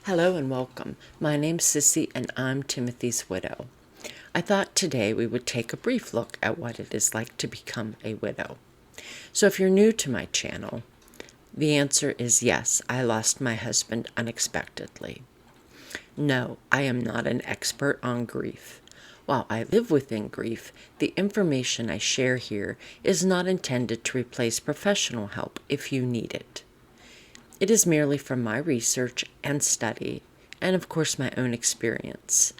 Hello and welcome. My name's Sissy and I'm Timothy's widow. I thought today we would take a brief look at what it is like to become a widow. So if you're new to my channel, the answer is yes, I lost my husband unexpectedly. No, I am not an expert on grief. While I live within grief, the information I share here is not intended to replace professional help if you need it. It is merely from my research and study, and of course my own experience.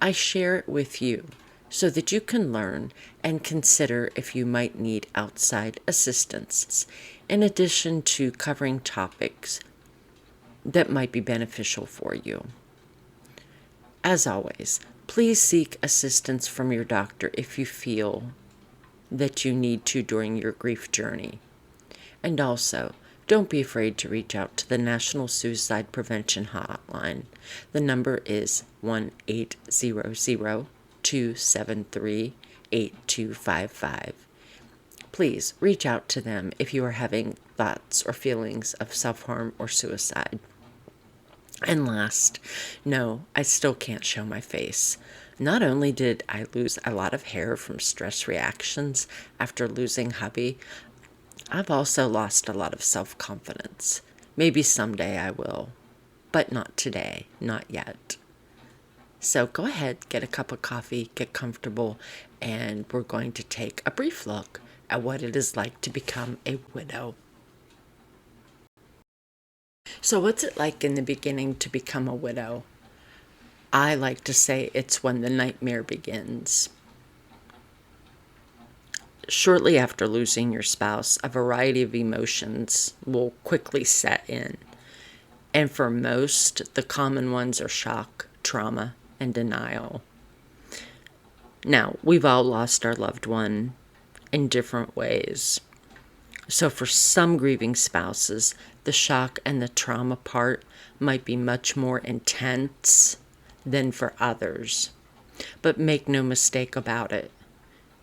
I share it with you so that you can learn and consider if you might need outside assistance, in addition to covering topics that might be beneficial for you. As always, please seek assistance from your doctor if you feel that you need to during your grief journey. And also, don't be afraid to reach out to the National Suicide Prevention Hotline. The number is 1-800-273-8255. Please reach out to them if you are having thoughts or feelings of self-harm or suicide. And last, no, I still can't show my face. Not only did I lose a lot of hair from stress reactions after losing hubby, I've also lost a lot of self-confidence. Maybe someday I will, but not today, not yet. So go ahead, get a cup of coffee, get comfortable, and we're going to take a brief look at what it is like to become a widow. So what's it like in the beginning to become a widow? I like to say it's when the nightmare begins. Shortly after losing your spouse, a variety of emotions will quickly set in. And for most, the common ones are shock, trauma, and denial. Now, we've all lost our loved one in different ways. So for some grieving spouses, the shock and the trauma part might be much more intense than for others. But make no mistake about it.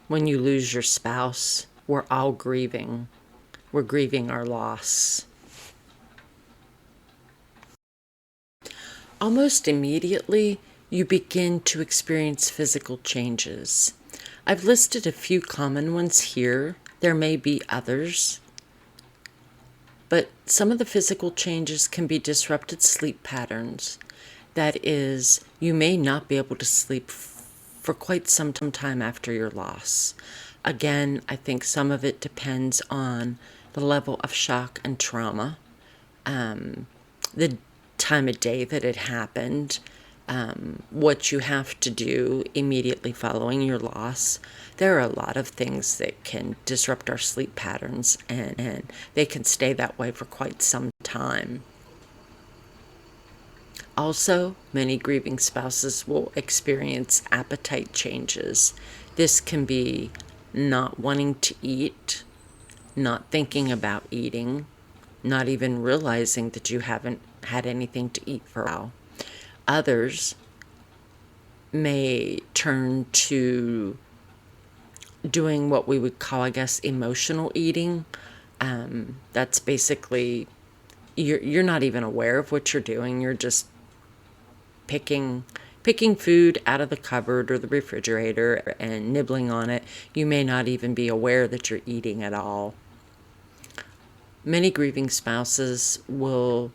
When you lose your spouse, we're all grieving. We're grieving our loss. Almost immediately, you begin to experience physical changes. I've listed a few common ones here. There may be others. But some of the physical changes can be disrupted sleep patterns. That is, you may not be able to sleep for quite some time after your loss. Again, I think some of it depends on the level of shock and trauma, the time of day that it happened, what you have to do immediately following your loss. There are a lot of things that can disrupt our sleep patterns, and they can stay that way for quite some time. Also, many grieving spouses will experience appetite changes. This can be not wanting to eat, not thinking about eating, not even realizing that you haven't had anything to eat for a while. Others may turn to doing what we would call, I guess, emotional eating. That's basically, you're not even aware of what you're doing. You're just picking food out of the cupboard or the refrigerator and nibbling on it. You may not even be aware that you're eating at all. Many grieving spouses will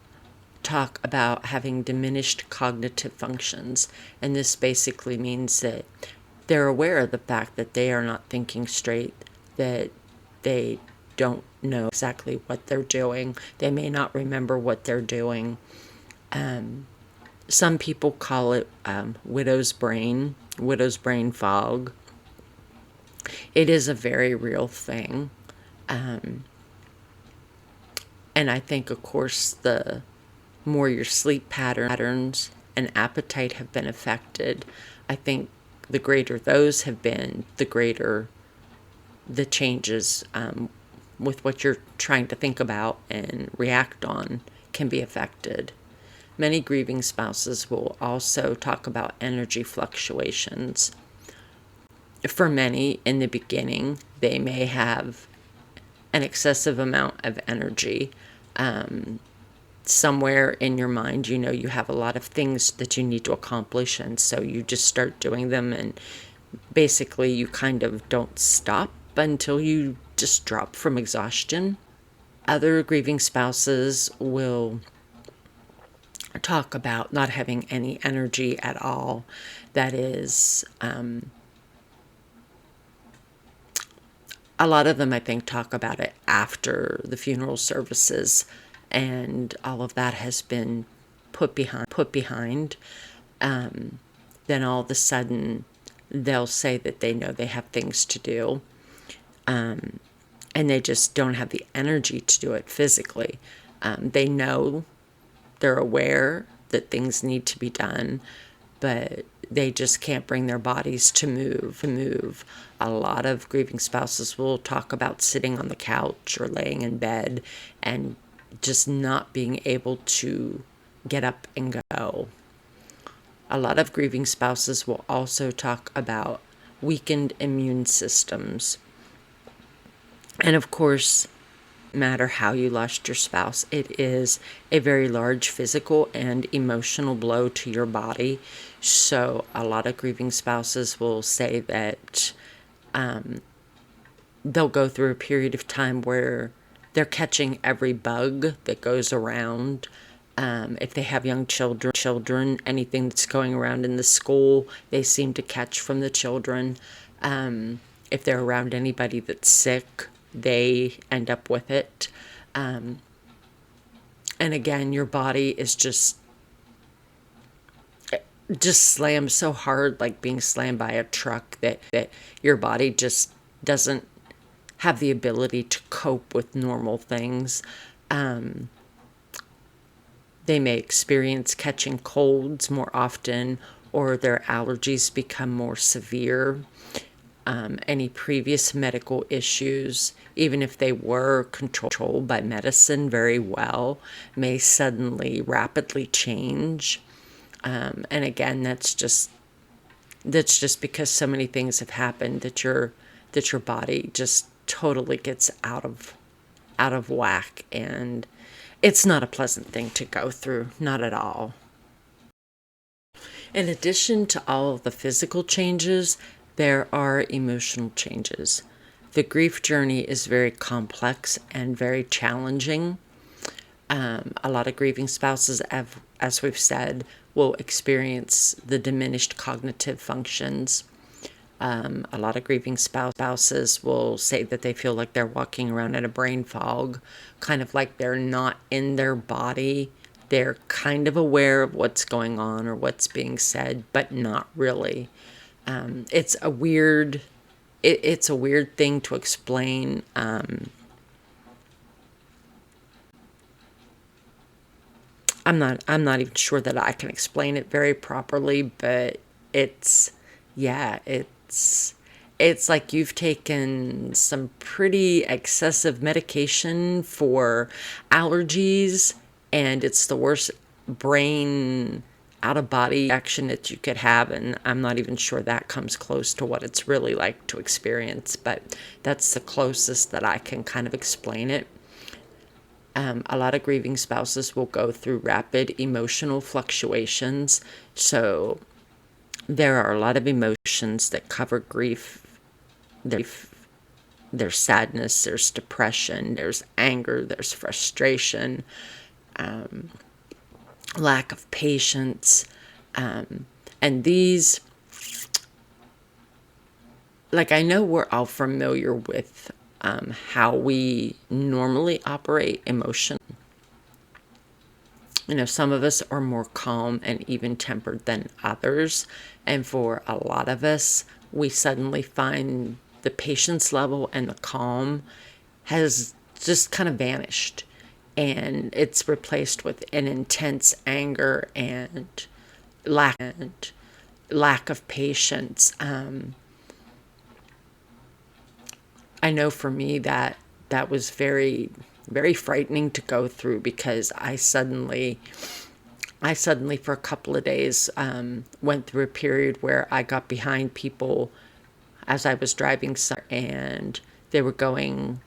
talk about having diminished cognitive functions, and this basically means that they're aware of the fact that they are not thinking straight, that they don't know exactly what they're doing. They may not remember what they're doing. Some people call it widow's brain fog. It is a very real thing. And I think, of course, the more your sleep patterns and appetite have been affected, I think the greater those have been, the greater the changes with what you're trying to think about and react on can be affected. Many grieving spouses will also talk about energy fluctuations. For many, in the beginning, they may have an excessive amount of energy. somewhere in your mind, you know, you have a lot of things that you need to accomplish, and so you just start doing them, and basically you kind of don't stop until you just drop from exhaustion. Other grieving spouses will talk about not having any energy at all. That is, a lot of them, I think, talk about it after the funeral services, and all of that has been put behind. Then all of a sudden, they'll say that they know they have things to do, and they just don't have the energy to do it physically. They know, they're aware that things need to be done, but they just can't bring their bodies to move. A lot of grieving spouses will talk about sitting on the couch or laying in bed and just not being able to get up and go. A lot of grieving spouses will also talk about weakened immune systems. And of course, no matter how you lost your spouse, it is a very large physical and emotional blow to your body. So a lot of grieving spouses will say that they'll go through a period of time where they're catching every bug that goes around. If they have young children, anything that's going around in the school, they seem to catch from the children. If they're around anybody that's sick, they end up with it. And again, your body is just slammed so hard, like being slammed by a truck, that your body just doesn't have the ability to cope with normal things. They may experience catching colds more often, or their allergies become more severe. Any previous medical issues, even if they were controlled by medicine very well, may suddenly rapidly change. And again, that's just because so many things have happened that your body just totally gets out of whack, and it's not a pleasant thing to go through, not at all. In addition to all of the physical changes, there are emotional changes. The grief journey is very complex and very challenging. A lot of grieving spouses, as we've said, will experience the diminished cognitive functions. A lot of grieving spouses will say that they feel like they're walking around in a brain fog, kind of like they're not in their body. They're kind of aware of what's going on or what's being said, but not really. It's a weird thing to explain. I'm not even sure that I can explain it very properly, but it's like you've taken some pretty excessive medication for allergies, and it's the worst brain out of body action that you could have, and I'm not even sure that comes close to what it's really like to experience, but that's the closest that I can kind of explain it. A lot of grieving spouses will go through rapid emotional fluctuations. So there are a lot of emotions that cover grief. There's sadness, there's depression, there's anger, there's frustration, lack of patience. And these, like, I know we're all familiar with how we normally operate emotion. You know, some of us are more calm and even-tempered than others. And for a lot of us, we suddenly find the patience level and the calm has just kind of vanished. And it's replaced with an intense anger and lack of patience. I know for me that was very, very frightening to go through, because I suddenly for a couple of days went through a period where I got behind people as I was driving, and they were going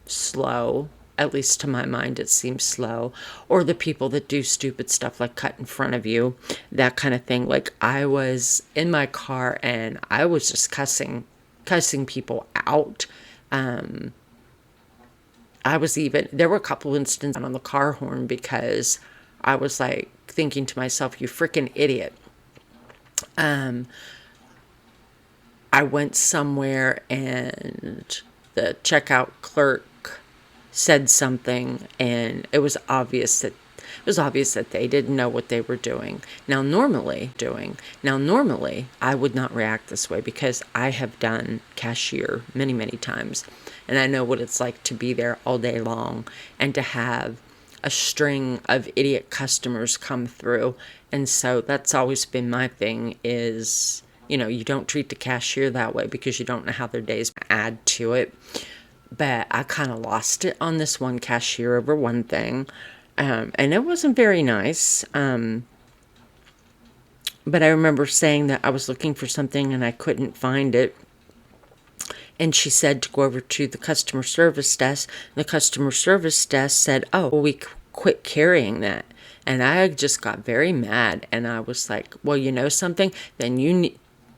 slow, At least to my mind, it seems slow. Or the people that do stupid stuff like cut in front of you, that kind of thing. Like, I was in my car and I was just cussing people out. There were a couple instances on the car horn because I was like thinking to myself, you freaking idiot. I went somewhere and the checkout clerk said something, and it was obvious that they didn't know what they were doing. Now normally I would not react this way because I have done cashier many, many times, and I know what it's like to be there all day long and to have a string of idiot customers come through. And so that's always been my thing is, you don't treat the cashier that way because you don't know how their days add to it. But I kind of lost it on this one cashier over one thing. And it wasn't very nice. But I remember saying that I was looking for something and I couldn't find it. And she said to go over to the customer service desk. The customer service desk said, oh, well, we quit carrying that. And I just got very mad. And I was like, well, you know something? Then you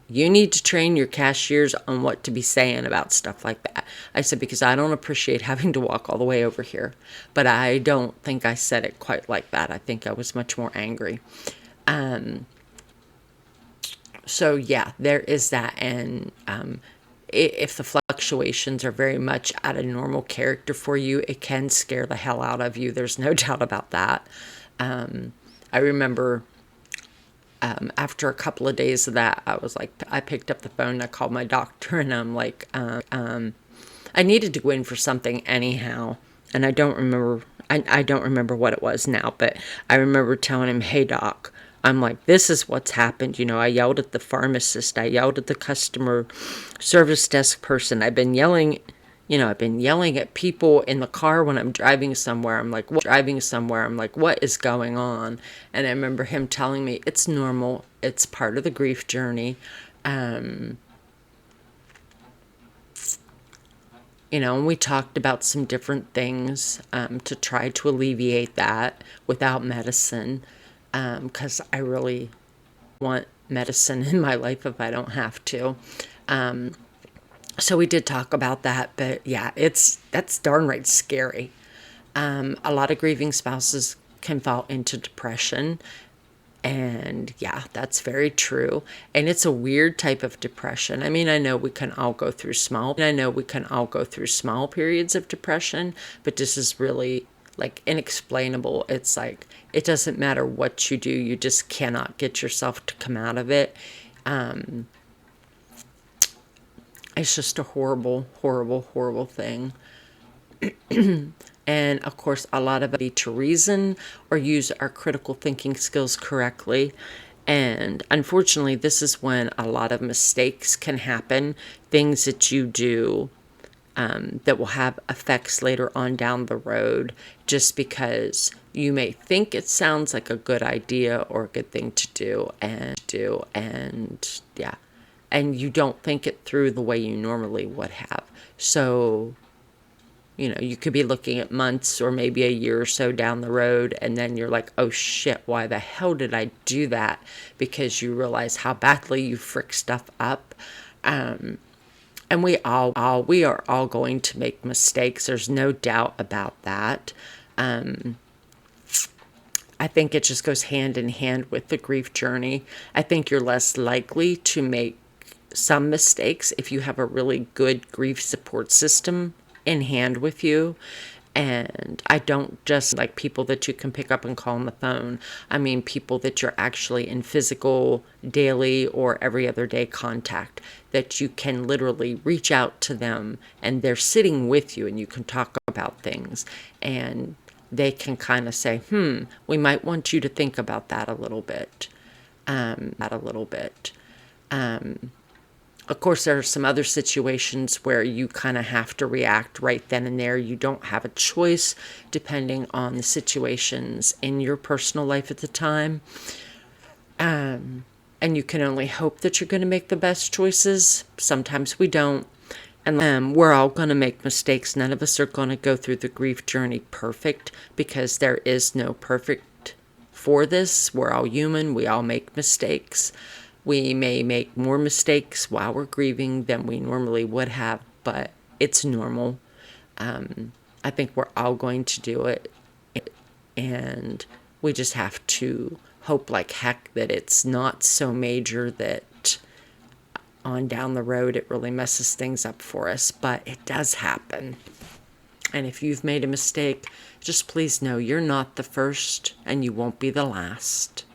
need to train your cashiers on what to be saying about stuff like that. I said, because I don't appreciate having to walk all the way over here. But I don't think I said it quite like that. I think I was much more angry. So yeah, there is that. And if the fluctuations are very much out of normal character for you, it can scare the hell out of you. There's no doubt about that. I remember after a couple of days of that, I picked up the phone and I called my doctor, and I'm like, I needed to go in for something anyhow. And I don't remember what it was now, but I remember telling him, hey doc, I'm like, this is what's happened. I yelled at the pharmacist. I yelled at the customer service desk person. I've been yelling at people in the car when I'm driving somewhere. I'm like, what is going on? And I remember him telling me it's normal. It's part of the grief journey. And we talked about some different things to try to alleviate that without medicine. Because I really want medicine in my life if I don't have to. So we did talk about that, but yeah, that's darn right scary. A lot of grieving spouses can fall into depression, and yeah, that's very true. And it's a weird type of depression. I mean, I know we can all go through small periods of depression, but this is really like inexplainable. It's like, it doesn't matter what you do, you just cannot get yourself to come out of it. It's just a horrible, horrible, horrible thing. And of course, a lot of it to reason or use our critical thinking skills correctly. And unfortunately, this is when a lot of mistakes can happen, things that you do that will have effects later on down the road, just because you may think it sounds like a good idea or a good thing to do, and yeah, and you don't think it through the way you normally would have. So, you could be looking at months or maybe a year or so down the road, and then you're like, oh shit, why the hell did I do that? Because you realize how badly you frick stuff up. And we are all going to make mistakes. There's no doubt about that. I think it just goes hand in hand with the grief journey. I think you're less likely to make some mistakes if you have a really good grief support system in hand with you. And I don't just like people that you can pick up and call on the phone. I mean people that you're actually in physical, daily, or every other day contact, that you can literally reach out to them and they're sitting with you and you can talk about things. And they can kind of say, we might want you to think about that a little bit. Of course, there are some other situations where you kind of have to react right then and there. You don't have a choice depending on the situations in your personal life at the time. And you can only hope that you're going to make the best choices. Sometimes we don't. And we're all going to make mistakes. None of us are going to go through the grief journey perfect, because there is no perfect for this. We're all human. We all make mistakes. We may make more mistakes while we're grieving than we normally would have, but it's normal. I think we're all going to do it. And we just have to hope like heck that it's not so major that on down the road it really messes things up for us. But it does happen. And if you've made a mistake, just please know you're not the first and you won't be the last.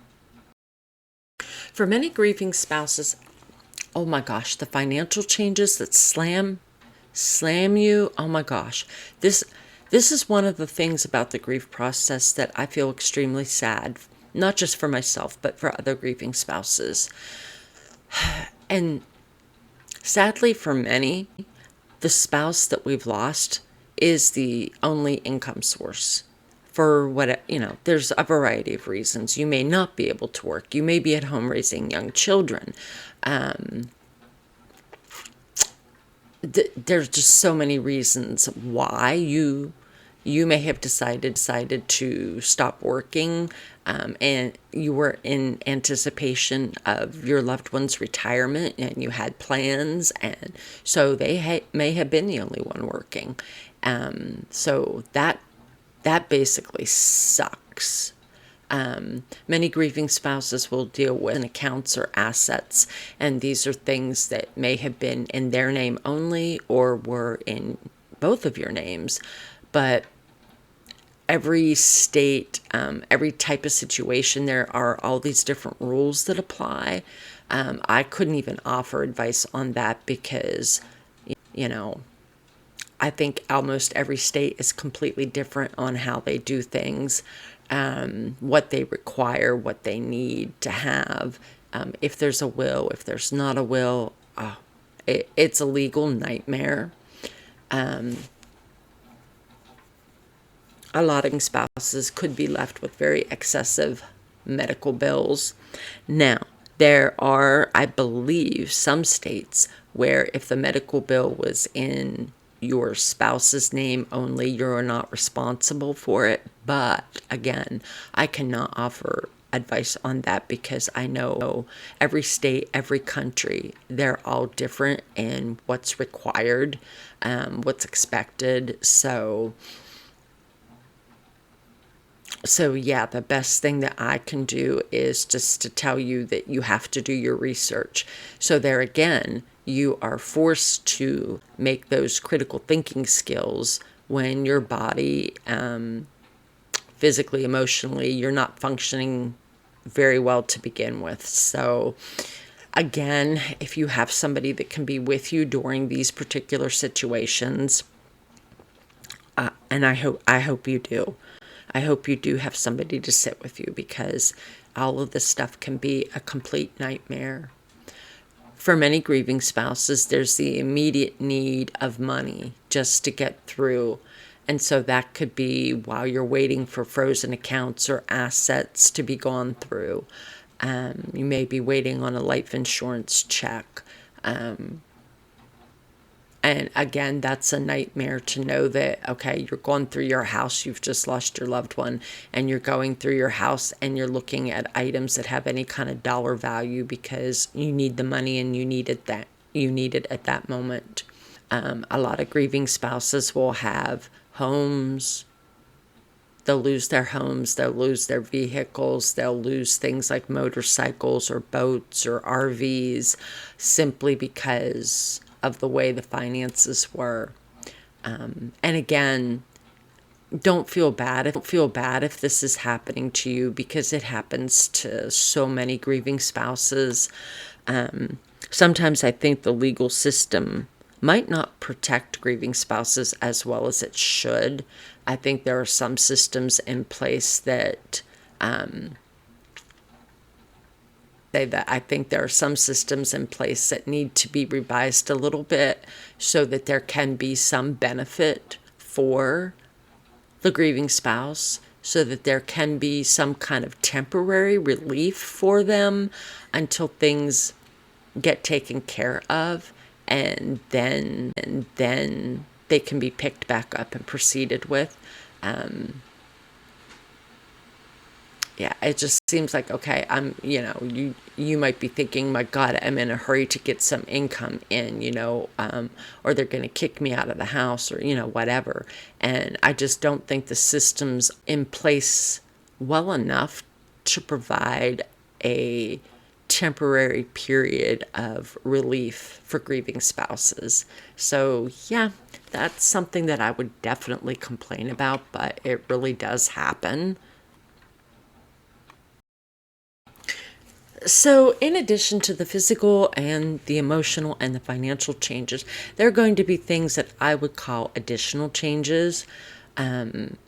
For many grieving spouses, oh my gosh, the financial changes that slam you, oh my gosh. This is one of the things about the grief process that I feel extremely sad, not just for myself, but for other grieving spouses. And sadly for many, the spouse that we've lost is the only income source. For what, there's a variety of reasons. You may not be able to work. You may be at home raising young children. There's just so many reasons why you may have decided to stop working, and you were in anticipation of your loved one's retirement, and you had plans, and so they may have been the only one working. So that basically sucks. Many grieving spouses will deal with accounts or assets, and these are things that may have been in their name only or were in both of your names. But every state, every type of situation, there are all these different rules that apply. I couldn't even offer advice on that because, I think almost every state is completely different on how they do things, what they require, what they need to have, if there's a will, if there's not a will. It's a legal nightmare. A lot of spouses could be left with very excessive medical bills. Now, there are, I believe, some states where if the medical bill was in your spouse's name only, you're not responsible for it. But again, I cannot offer advice on that because I know every state, every country, they're all different in what's required, what's expected. So yeah, the best thing that I can do is just to tell you that you have to do your research. So there again, you are forced to make those critical thinking skills when your body, physically, emotionally, you're not functioning very well to begin with. So again, if you have somebody that can be with you during these particular situations, and I hope you do. I hope you do have somebody to sit with you because all of this stuff can be a complete nightmare. For many grieving spouses, there's the immediate need of money just to get through. And so that could be while you're waiting for frozen accounts or assets to be gone through. You may be waiting on a life insurance check. And again, that's a nightmare to know that, okay, you're going through your house, you've just lost your loved one, and you're going through your house and you're looking at items that have any kind of dollar value because you need the money and you need it at that moment. A lot of grieving spouses will have homes. They'll lose their homes, they'll lose their vehicles, they'll lose things like motorcycles or boats or RVs simply because of the way the finances were. And again, don't feel bad. Don't feel bad if this is happening to you because it happens to so many grieving spouses. Sometimes I think the legal system might not protect grieving spouses as well as it should. I think there are some systems in place that I think there are some systems in place that need to be revised a little bit so that there can be some benefit for the grieving spouse, so that there can be some kind of temporary relief for them until things get taken care of. and then they can be picked back up and proceeded with. Yeah, it just seems like, okay, you might be thinking, my God, I'm in a hurry to get some income in, or they're going to kick me out of the house, or whatever. And I just don't think the system's in place well enough to provide a temporary period of relief for grieving spouses. So yeah, that's something that I would definitely complain about, but it really does happen. So, in addition to the physical and the emotional and the financial changes, there are going to be things that I would call additional changes. Um,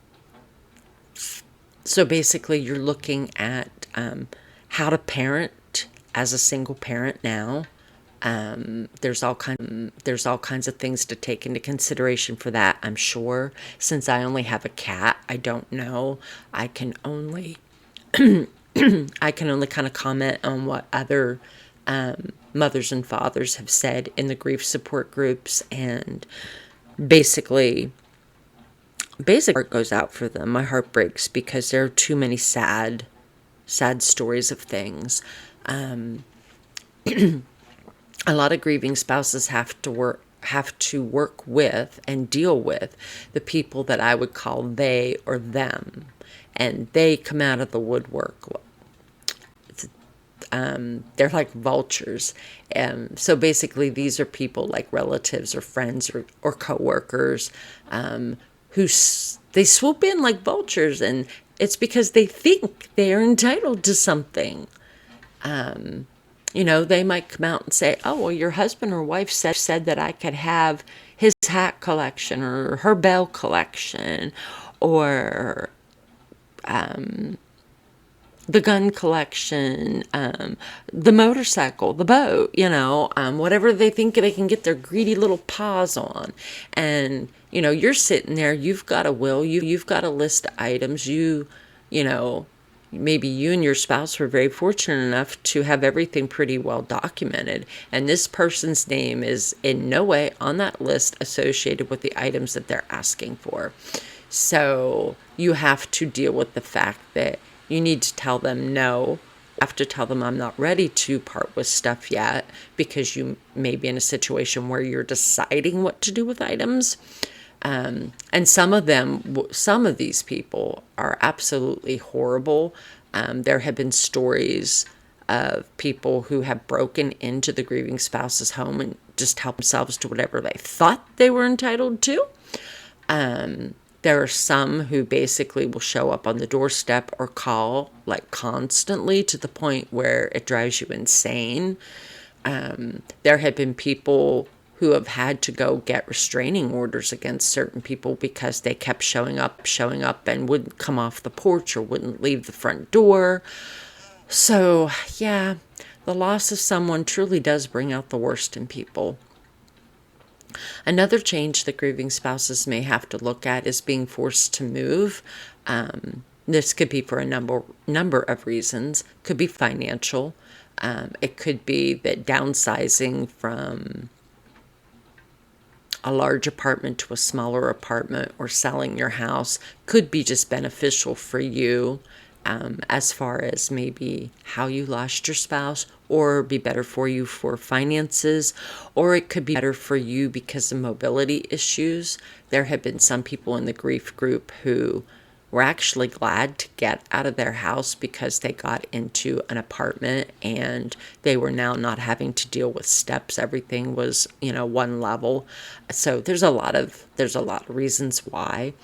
so, basically, you're looking at how to parent as a single parent now. There's all kinds of things to take into consideration for that, I'm sure. Since I only have a cat, I don't know. I can only I can only kind of comment on what other mothers and fathers have said in the grief support groups, and basically, basically, heart goes out for them. My heart breaks because there are too many sad stories of things. Um, a lot of grieving spouses have to work with and deal with the people that I would call they or them, and they come out of the woodwork. They're like vultures. So basically, these are people like relatives or friends or coworkers, they swoop in like vultures, and it's because they think they are entitled to something. They might come out and say, "Oh, well, your husband or wife said that I could have his hat collection or her bell collection, or the gun collection, the motorcycle, the boat, whatever they think they can get their greedy little paws on." And, you're sitting there, you've got a will, you've got a list of items, you know, maybe you and your spouse were very fortunate enough to have everything pretty well documented. And this person's name is in no way on that list associated with the items that they're asking for. So you have to deal with the fact that you need to tell them no. You have to tell them, I'm not ready to part with stuff yet, because you may be in a situation where you're deciding what to do with items. And some of these people are absolutely horrible. There have been stories of people who have broken into the grieving spouse's home and just helped themselves to whatever they thought they were entitled to. There are some who basically will show up on the doorstep or call like constantly, to the point where it drives you insane. There have been people who have had to go get restraining orders against certain people because they kept showing up and wouldn't come off the porch or wouldn't leave the front door. So, yeah, the loss of someone truly does bring out the worst in people. Another change that grieving spouses may have to look at is being forced to move. This could be for a number of reasons. Could be financial. It could be that downsizing from a large apartment to a smaller apartment, or selling your house, could be just beneficial for you, as far as maybe how you lost your spouse, or be better for you for finances, or it could be better for you because of mobility issues. There have been some people in the grief group who were actually glad to get out of their house because they got into an apartment and they were now not having to deal with steps. Everything was, one level. So there's a lot of reasons why.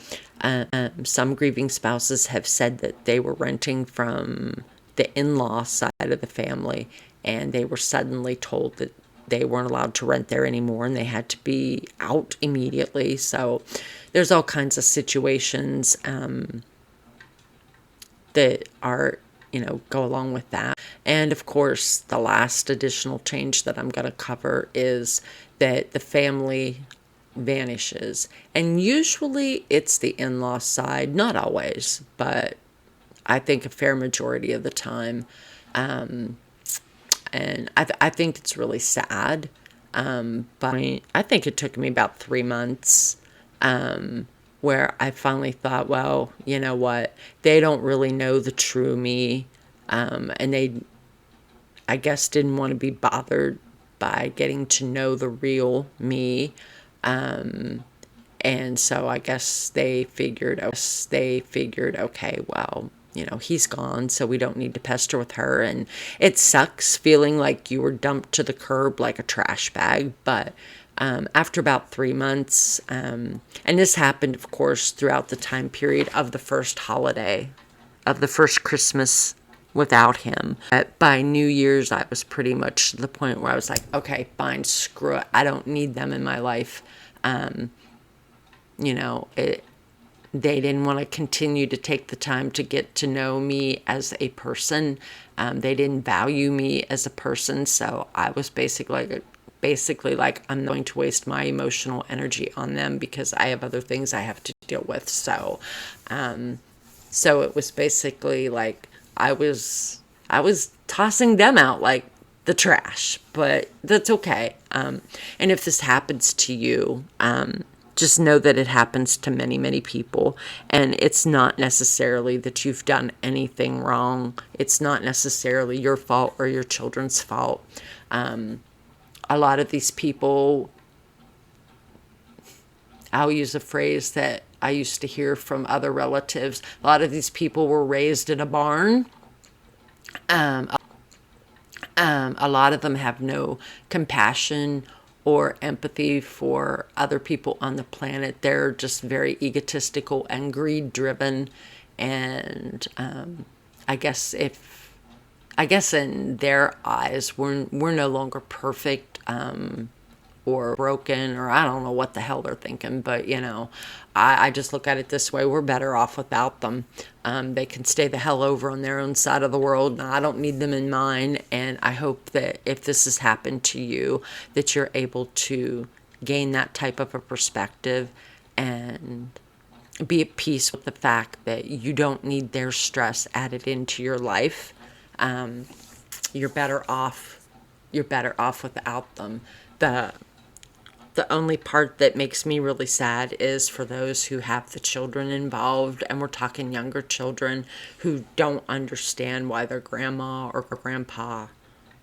Some grieving spouses have said that they were renting from the in-law side of the family, and they were suddenly told that they weren't allowed to rent there anymore and they had to be out immediately. So there's all kinds of situations that are, go along with that. And of course, the last additional change that I'm going to cover is that the family vanishes. And usually it's the in-law side, not always, but I think a fair majority of the time. And I think it's really sad. But I think it took me about 3 months, where I finally thought, well, you know what? They don't really know the true me. And they, I guess, didn't want to be bothered by getting to know the real me. And so I guess they figured, okay, well, he's gone, so we don't need to pester with her. And it sucks feeling like you were dumped to the curb like a trash bag. But after about 3 months, and this happened, of course, throughout the time period of the first holiday, of the first Christmas without him. By New Year's, I was pretty much to the point where I was like, okay, fine, screw it. I don't need them in my life. They didn't want to continue to take the time to get to know me as a person. They didn't value me as a person. So I was basically like, I'm not going to waste my emotional energy on them because I have other things I have to deal with. So it was basically like I was tossing them out like the trash, but that's okay. And if this happens to you, just know that it happens to many, many people. And it's not necessarily that you've done anything wrong. It's not necessarily your fault or your children's fault. A lot of these people, I'll use a phrase that I used to hear from other relatives. A lot of these people were raised in a barn. A lot of them have no compassion or empathy for other people on the planet. They're just very egotistical and greed driven. And I guess in their eyes, we're no longer perfect, or broken, or I don't know what the hell they're thinking. But I just look at it this way: we're better off without them. They can stay the hell over on their own side of the world, and I don't need them in mine. And I hope that if this has happened to you, that you're able to gain that type of a perspective and be at peace with the fact that you don't need their stress added into your life. You're better off without them. The only part that makes me really sad is for those who have the children involved, and we're talking younger children who don't understand why their grandma or grandpa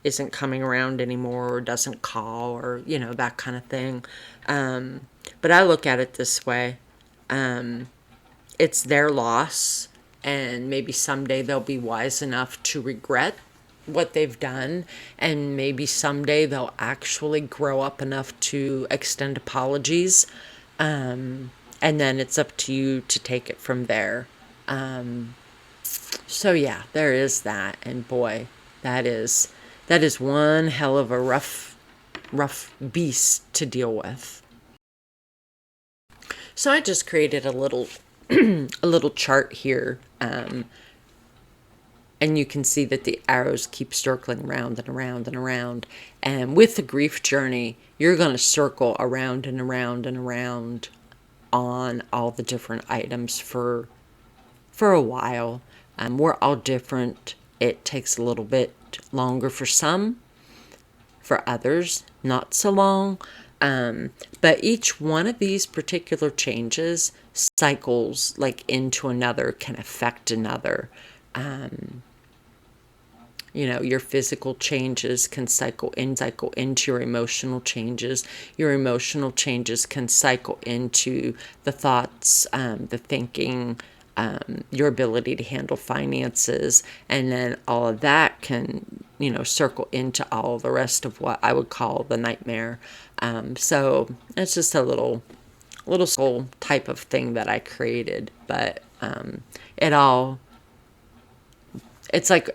isn't coming around anymore or doesn't call, or that kind of thing. But I look at it this way: it's their loss, and maybe someday they'll be wise enough to regret what they've done, and maybe someday they'll actually grow up enough to extend apologies, and then it's up to you to take it from there. So yeah, there is that, and boy, that is one hell of a rough beast to deal with. So I just created a little a little chart here. And you can see that the arrows keep circling around and around and around. And with the grief journey, you're going to circle around and around and around on all the different items for a while. We're all different. It takes a little bit longer for some, for others, not so long. But each one of these particular changes cycles like into another, can affect another. Your physical changes can cycle into your emotional changes. Your emotional changes can cycle into the thoughts, the thinking, your ability to handle finances. And then all of that can, circle into all the rest of what I would call the nightmare. So it's just a little soul type of thing that I created. But it's like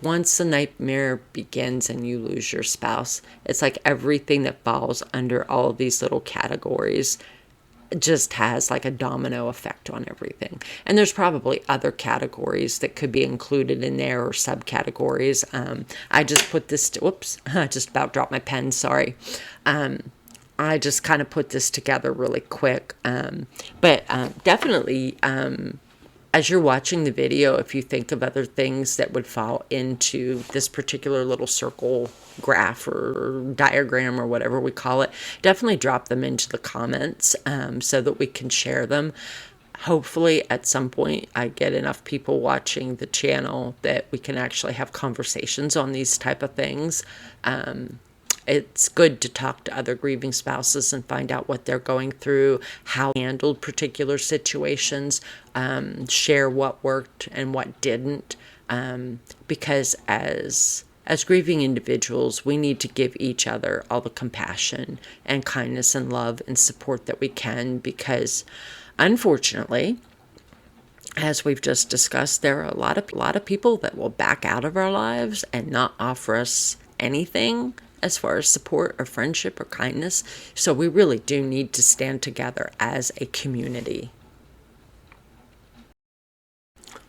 once the nightmare begins and you lose your spouse, it's like everything that falls under all of these little categories just has like a domino effect on everything. And there's probably other categories that could be included in there, or subcategories. I just put this whoops, I just about dropped my pen, sorry. I just kind of put this together really quick. But definitely as you're watching the video, if you think of other things that would fall into this particular little circle graph or diagram or whatever we call it, definitely drop them into the comments so that we can share them. Hopefully at some point I get enough people watching the channel that we can actually have conversations on these type of things. It's good to talk to other grieving spouses and find out what they're going through, how they handled particular situations, share what worked and what didn't, because as grieving individuals, we need to give each other all the compassion and kindness and love and support that we can, because unfortunately, as we've just discussed, there are a lot of people that will back out of our lives and not offer us anything as far as support or friendship or kindness. So we really do need to stand together as a community.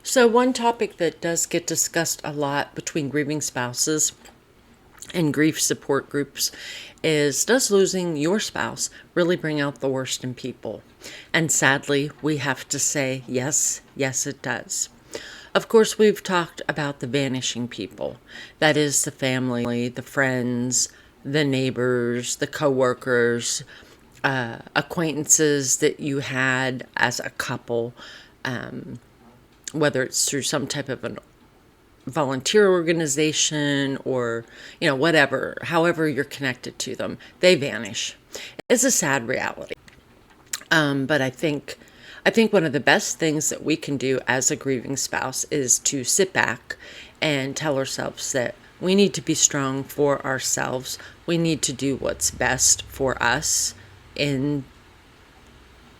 So one topic that does get discussed a lot between grieving spouses and grief support groups is, does losing your spouse really bring out the worst in people? And sadly, we have to say yes, it does. Of course, we've talked about the vanishing people. That is the family, the friends, the neighbors, the coworkers, acquaintances that you had as a couple, whether it's through some type of a volunteer organization or, whatever, however you're connected to them, they vanish. It's a sad reality. But I think one of the best things that we can do as a grieving spouse is to sit back and tell ourselves that we need to be strong for ourselves. We need to do what's best for us in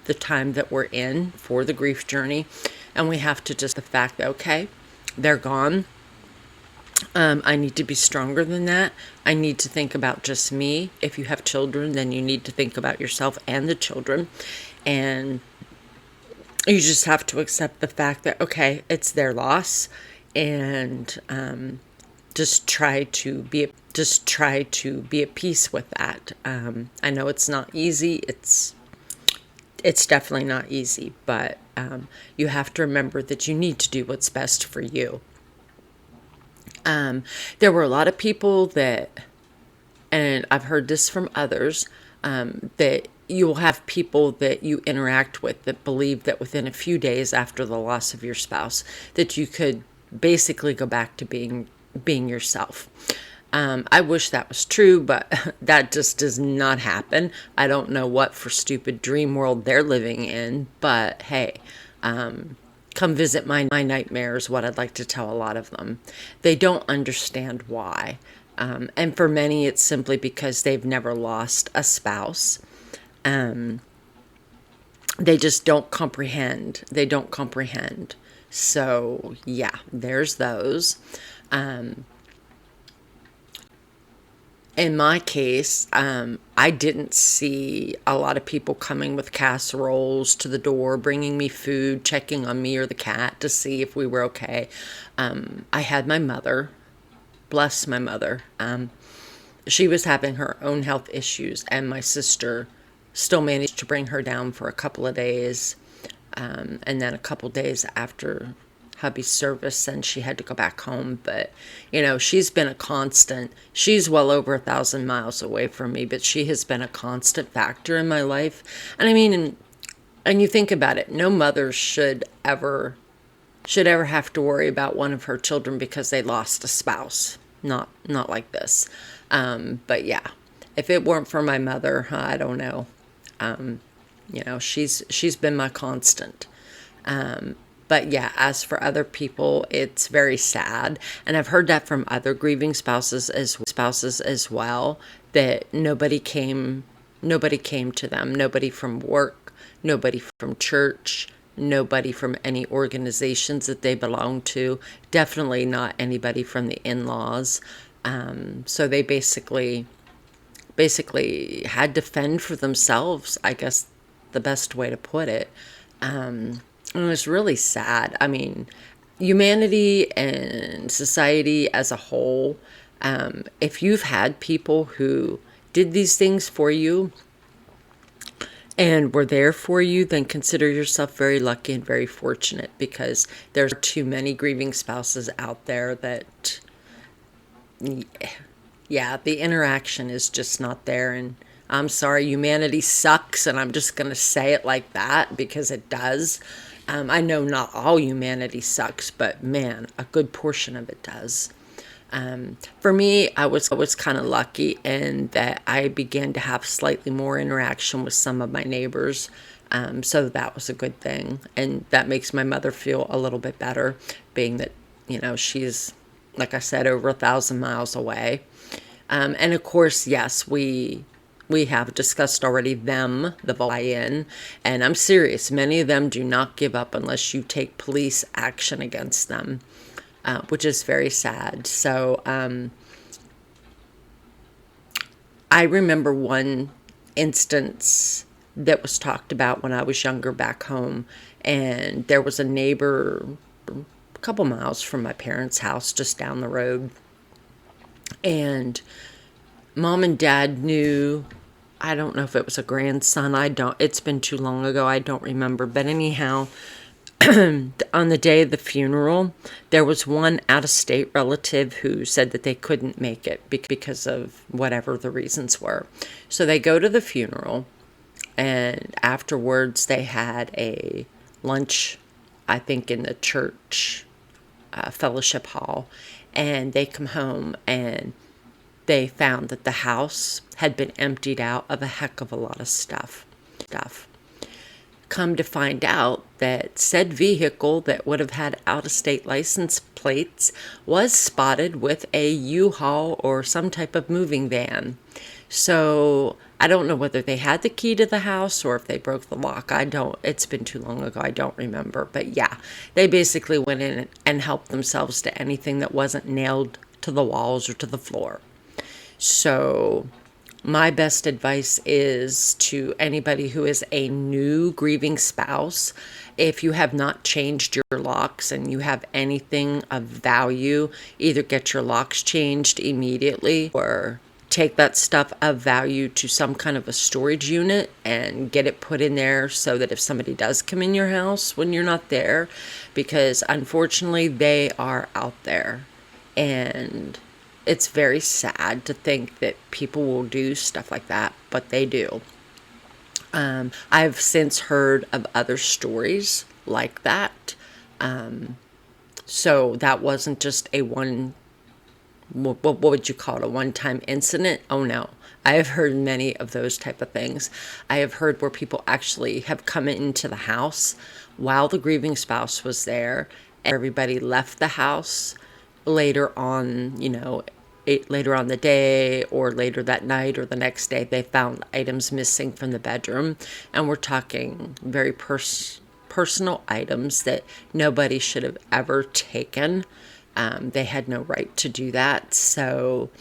the time that we're in for the grief journey. And we have to just the fact that, okay, they're gone. I need to be stronger than that. I need to think about just me. If you have children, then you need to think about yourself and the children. And you just have to accept the fact that, okay, it's their loss, and just try to be at peace with that. I know it's not easy. It's definitely not easy, but you have to remember that you need to do what's best for you. There were a lot of people that, and I've heard this from others, that you will have people that you interact with that believe that within a few days after the loss of your spouse, that you could basically go back to being yourself. I wish that was true, but that just does not happen. I don't know what for stupid dream world they're living in, but hey, come visit my nightmares, what I'd like to tell a lot of them. They don't understand why. And for many, it's simply because they've never lost a spouse. They just don't comprehend. They don't comprehend. So yeah, there's those. In my case, I didn't see a lot of people coming with casseroles to the door, bringing me food, checking on me or the cat to see if we were okay. I had my mother, bless my mother. She was having her own health issues, and my sister still managed to bring her down for a couple of days. And then a couple days after hubby's service, and she had to go back home. But she's been a constant. She's well over 1,000 miles away from me, but she has been a constant factor in my life. And I mean, and you think about it, no mother should ever have to worry about one of her children because they lost a spouse. Not like this. But yeah, if it weren't for my mother, I don't know. She's been my constant. But yeah, as for other people, it's very sad. And I've heard that from other grieving spouses as well, that nobody came to them. Nobody from work, nobody from church, nobody from any organizations that they belong to. Definitely not anybody from the in-laws. So they basically had to fend for themselves, I guess the best way to put it. And it was really sad. I mean, humanity and society as a whole, if you've had people who did these things for you and were there for you, then consider yourself very lucky and very fortunate, because there's too many grieving spouses out there that, yeah, the interaction is just not there. And I'm sorry, humanity sucks, and I'm just going to say it like that because it does. I know not all humanity sucks, but man, a good portion of it does. For me, I was kind of lucky in that I began to have slightly more interaction with some of my neighbors. So that was a good thing. And that makes my mother feel a little bit better, being that, she's, like I said, over 1,000 miles away. And of course, yes, we have discussed already the buy-in, and I'm serious. Many of them do not give up unless you take police action against them, which is very sad. So I remember one instance that was talked about when I was younger back home, and there was a neighbor a couple miles from my parents' house, just down the road, and mom and dad knew. I don't know if it was a grandson. It's been too long ago. I don't remember. But anyhow, on the day of the funeral, there was one out-of-state relative who said that they couldn't make it because of whatever the reasons were. So they go to the funeral, and afterwards they had a lunch, I think, in the church fellowship hall, and they come home and they found that the house had been emptied out of a heck of a lot of stuff. Come to find out that said vehicle that would have had out-of-state license plates was spotted with a U-Haul or some type of moving van. So I don't know whether they had the key to the house or if they broke the lock. It's been too long ago. I don't remember. But yeah, they basically went in and helped themselves to anything that wasn't nailed to the walls or to the floor. So my best advice is to anybody who is a new grieving spouse, if you have not changed your locks and you have anything of value, either get your locks changed immediately or take that stuff of value to some kind of a storage unit and get it put in there so that if somebody does come in your house when you're not there, because unfortunately they are out there, and it's very sad to think that people will do stuff like that, but they do. I've since heard of other stories like that. So that wasn't just what would you call it, a one-time incident? Oh no. I have heard many of those type of things. I have heard where people actually have come into the house while the grieving spouse was there, and everybody left the house later on, later on the day or later that night or the next day, they found items missing from the bedroom. And we're talking very personal items that nobody should have ever taken. They had no right to do that. So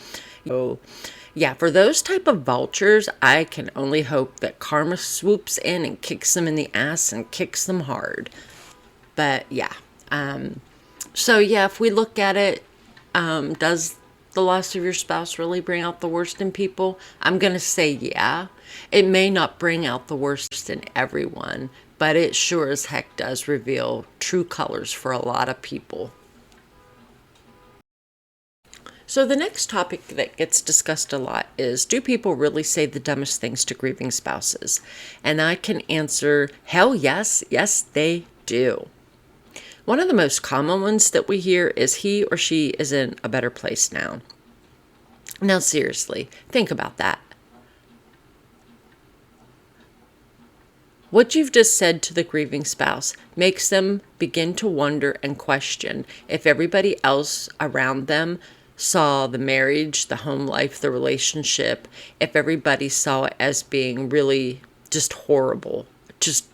yeah, for those type of vultures, I can only hope that karma swoops in and kicks them in the ass and kicks them hard. But yeah. So yeah, if we look at it, does the loss of your spouse really bring out the worst in people? I'm going to say yeah. It may not bring out the worst in everyone, but it sure as heck does reveal true colors for a lot of people. So the next topic that gets discussed a lot is, do people really say the dumbest things to grieving spouses? And I can answer, hell yes. Yes, they do. One of the most common ones that we hear is, he or she is in a better place now. Now, seriously, think about that. What you've just said to the grieving spouse makes them begin to wonder and question if everybody else around them saw the marriage, the home life, the relationship, if everybody saw it as being really just horrible, just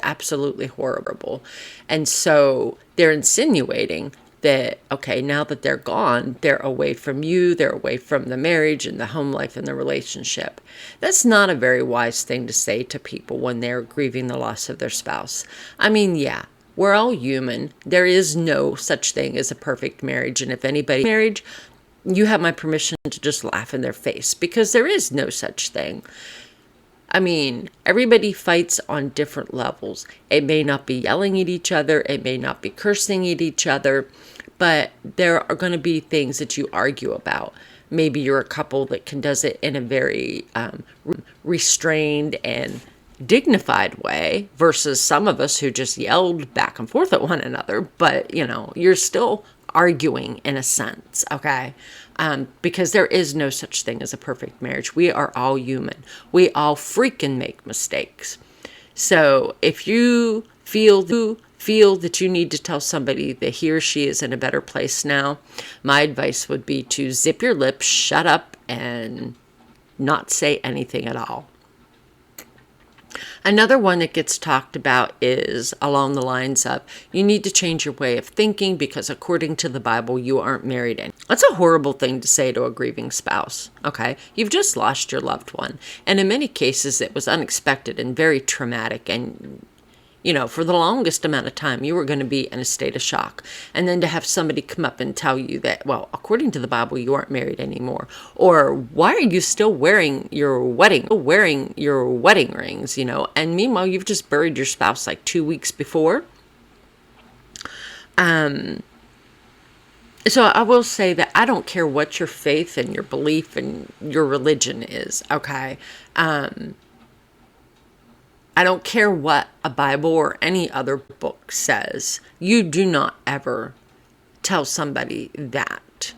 absolutely horrible. And so they're insinuating that, okay, now that they're gone, they're away from you, they're away from the marriage and the home life and the relationship. That's not a very wise thing to say to people when they're grieving the loss of their spouse. I mean, yeah, we're all human. There is no such thing as a perfect marriage. And if anybody's marriage, you have my permission to just laugh in their face, because there is no such thing. I mean, everybody fights on different levels. It may not be yelling at each other, it may not be cursing at each other, but there are going to be things that you argue about. Maybe you're a couple that can does it in a very restrained and dignified way versus some of us who just yelled back and forth at one another. But, you're still arguing in a sense, okay? Because there is no such thing as a perfect marriage. We are all human. We all freaking make mistakes. So if you feel that you need to tell somebody that he or she is in a better place now, my advice would be to zip your lips, shut up, and not say anything at all. Another one that gets talked about is along the lines of, you need to change your way of thinking because according to the Bible, you aren't married in. That's a horrible thing to say to a grieving spouse, okay? You've just lost your loved one. And in many cases, it was unexpected and very traumatic. And for the longest amount of time, you were going to be in a state of shock. And then to have somebody come up and tell you that, well, according to the Bible, you aren't married anymore. Or why are you still wearing your wedding rings, And meanwhile, you've just buried your spouse like 2 weeks before. So I will say that I don't care what your faith and your belief and your religion is, okay? I don't care what a Bible or any other book says. You do not ever tell somebody that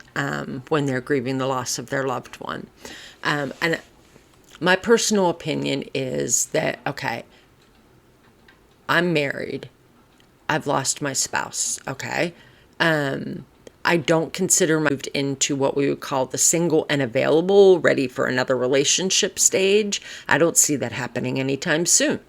when they're grieving the loss of their loved one. And my personal opinion is that, okay, I'm married. I've lost my spouse, okay? I don't consider moved into what we would call the single and available, ready for another relationship stage. I don't see that happening anytime soon.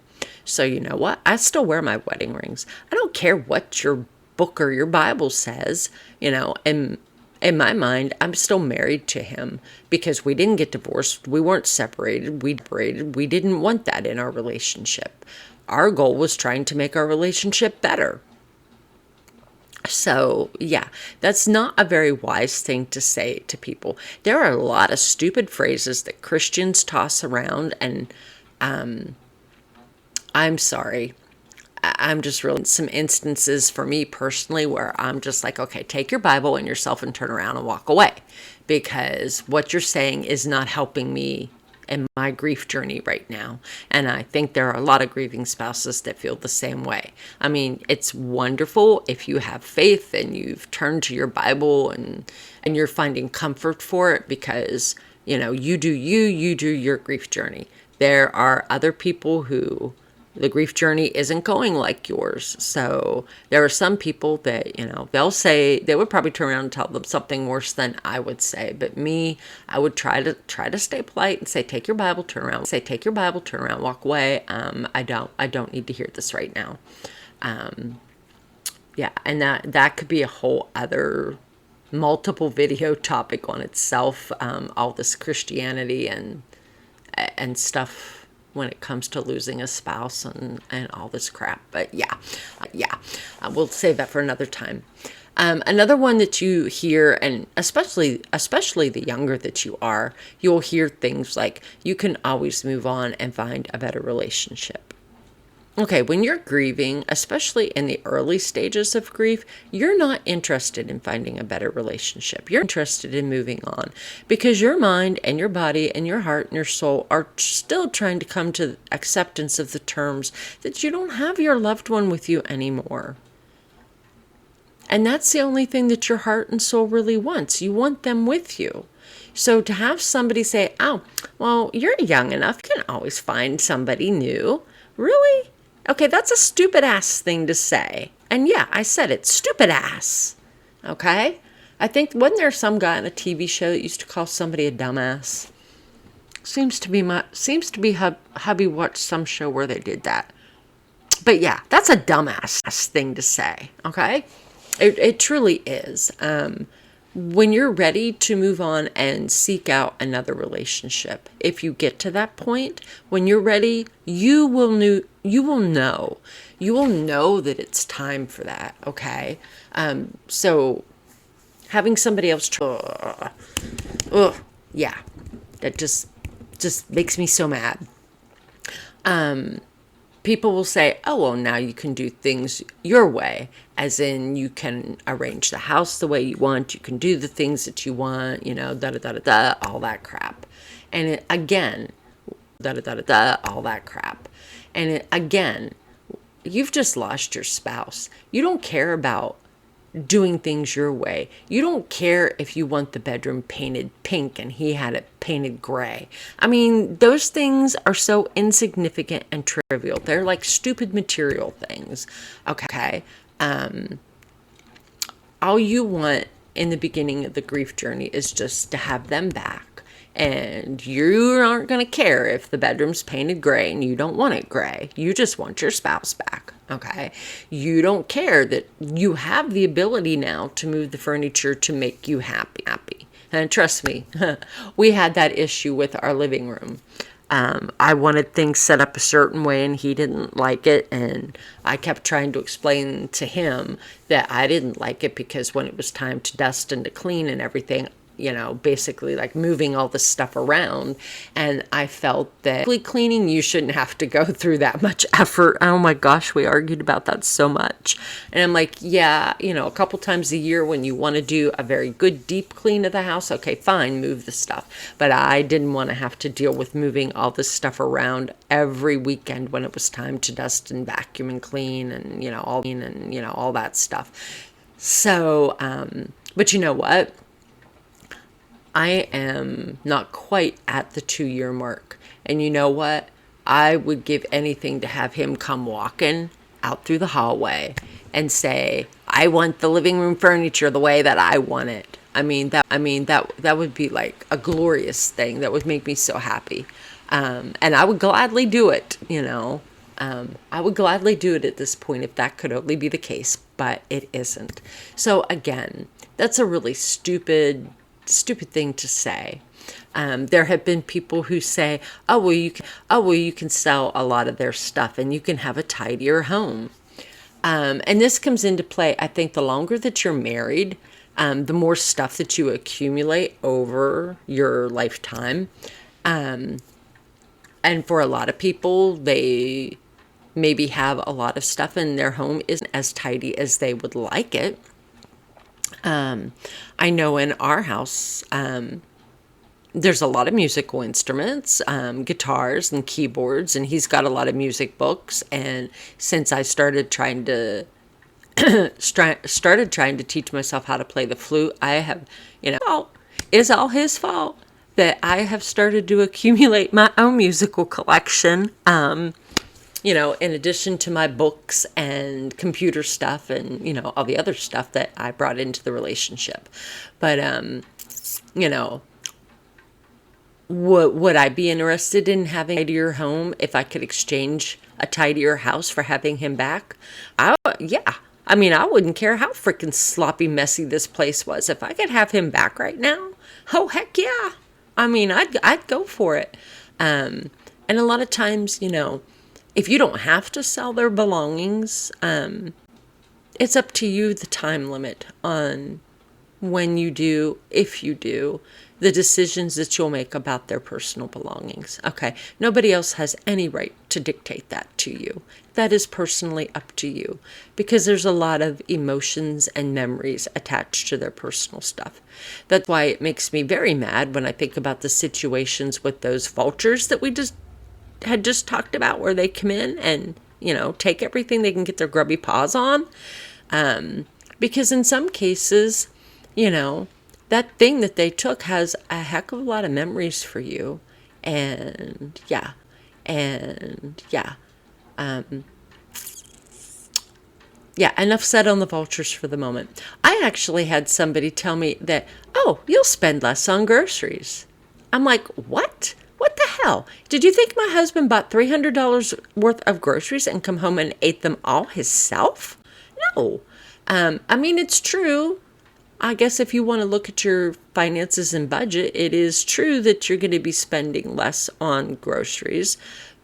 So you know what? I still wear my wedding rings. I don't care what your book or your Bible says, in my mind, I'm still married to him because we didn't get divorced. We weren't separated. We didn't want that in our relationship. Our goal was trying to make our relationship better. So, yeah, that's not a very wise thing to say to people. There are a lot of stupid phrases that Christians toss around, and I'm sorry. I'm just really some instances for me personally where I'm just like, okay, take your Bible and yourself and turn around and walk away, because what you're saying is not helping me in my grief journey right now. And I think there are a lot of grieving spouses that feel the same way. I mean, it's wonderful if you have faith and you've turned to your Bible and you're finding comfort for it because, you do your grief journey. There are other people who the grief journey isn't going like yours. So there are some people that, they'll say, they would probably turn around and tell them something worse than I would say. But me, I would try to stay polite and say, take your Bible, turn around, walk away. I don't need to hear this right now. Yeah. And that could be a whole other multiple video topic on itself. All this Christianity and stuff when it comes to losing a spouse and all this crap. But yeah, we'll save that for another time. Another one that you hear, and especially the younger that you are, you'll hear things like, you can always move on and find a better relationship. Okay, when you're grieving, especially in the early stages of grief, you're not interested in finding a better relationship. You're interested in moving on because your mind and your body and your heart and your soul are still trying to come to acceptance of the terms that you don't have your loved one with you anymore. And that's the only thing that your heart and soul really wants. You want them with you. So to have somebody say, oh, well, you're young enough, you can always find somebody new. Really? Okay, that's a stupid ass thing to say. And yeah, I said it, stupid ass. Okay? I think, wasn't there some guy on a TV show that used to call somebody a dumbass? Seems to be hubby watched some show where they did that. But yeah, that's a dumbass thing to say. Okay? It truly is. When you're ready to move on and seek out another relationship, if you get to that point, when you're ready, you will know that it's time for that. Okay. So having somebody else, yeah, that just makes me so mad. People will say, oh, well, now you can do things your way, as in you can arrange the house the way you want, you can do the things that you want, da da da da da, all that crap. And again, da da da da da, all that crap. And again, you've just lost your spouse. You don't care about doing things your way. You don't care if you want the bedroom painted pink and he had it painted gray. I mean, those things are so insignificant and trivial. They're like stupid material things. Okay. All you want in the beginning of the grief journey is just to have them back. And you aren't going to care if the bedroom's painted gray and you don't want it gray. You just want your spouse back. Okay. You don't care that you have the ability now to move the furniture to make you happy. And trust me, we had that issue with our living room. I wanted things set up a certain way and he didn't like it. And I kept trying to explain to him that I didn't like it because when it was time to dust and to clean and everything, basically like moving all this stuff around. And I felt that cleaning, you shouldn't have to go through that much effort. Oh my gosh, we argued about that so much. And I'm like, yeah, a couple times a year when you want to do a very good deep clean of the house, okay, fine, move the stuff. But I didn't want to have to deal with moving all this stuff around every weekend when it was time to dust and vacuum and clean and, all that stuff. So, but you know what? I am not quite at the 2-year mark. And you know what? I would give anything to have him come walking out through the hallway and say, I want the living room furniture the way that I want it. That would be like a glorious thing. That would make me so happy. And I would gladly do it, I would gladly do it at this point if that could only be the case, but it isn't. So again, that's a really stupid thing to say. There have been people who say, oh well, you can sell a lot of their stuff and you can have a tidier home. And this comes into play, I think, the longer that you're married, the more stuff that you accumulate over your lifetime. And for a lot of people, they maybe have a lot of stuff and their home isn't as tidy as they would like it. I know in our house, there's a lot of musical instruments, guitars and keyboards, and he's got a lot of music books. And since I started trying to teach myself how to play the flute, I have, it's all his fault that I have started to accumulate my own musical collection. In addition to my books and computer stuff and, all the other stuff that I brought into the relationship. But, would I be interested in having a tidier home if I could exchange a tidier house for having him back? Yeah. I wouldn't care how freaking sloppy, messy this place was. If I could have him back right now, oh, heck yeah. I'd go for it. And a lot of times, if you don't have to sell their belongings, it's up to you, the time limit on when you do, if you do, the decisions that you'll make about their personal belongings. Okay, nobody else has any right to dictate that to you. That is personally up to you because there's a lot of emotions and memories attached to their personal stuff. That's why it makes me very mad when I think about the situations with those vultures that we had just talked about, where they come in and, take everything they can get their grubby paws on. Because in some cases, that thing that they took has a heck of a lot of memories for you. And yeah. Enough said on the vultures for the moment. I actually had somebody tell me that, oh, you'll spend less on groceries. I'm like, what? What the hell? Did you think my husband bought $300 worth of groceries and come home and ate them all himself? No. It's true. I guess if you want to look at your finances and budget, it is true that you're going to be spending less on groceries.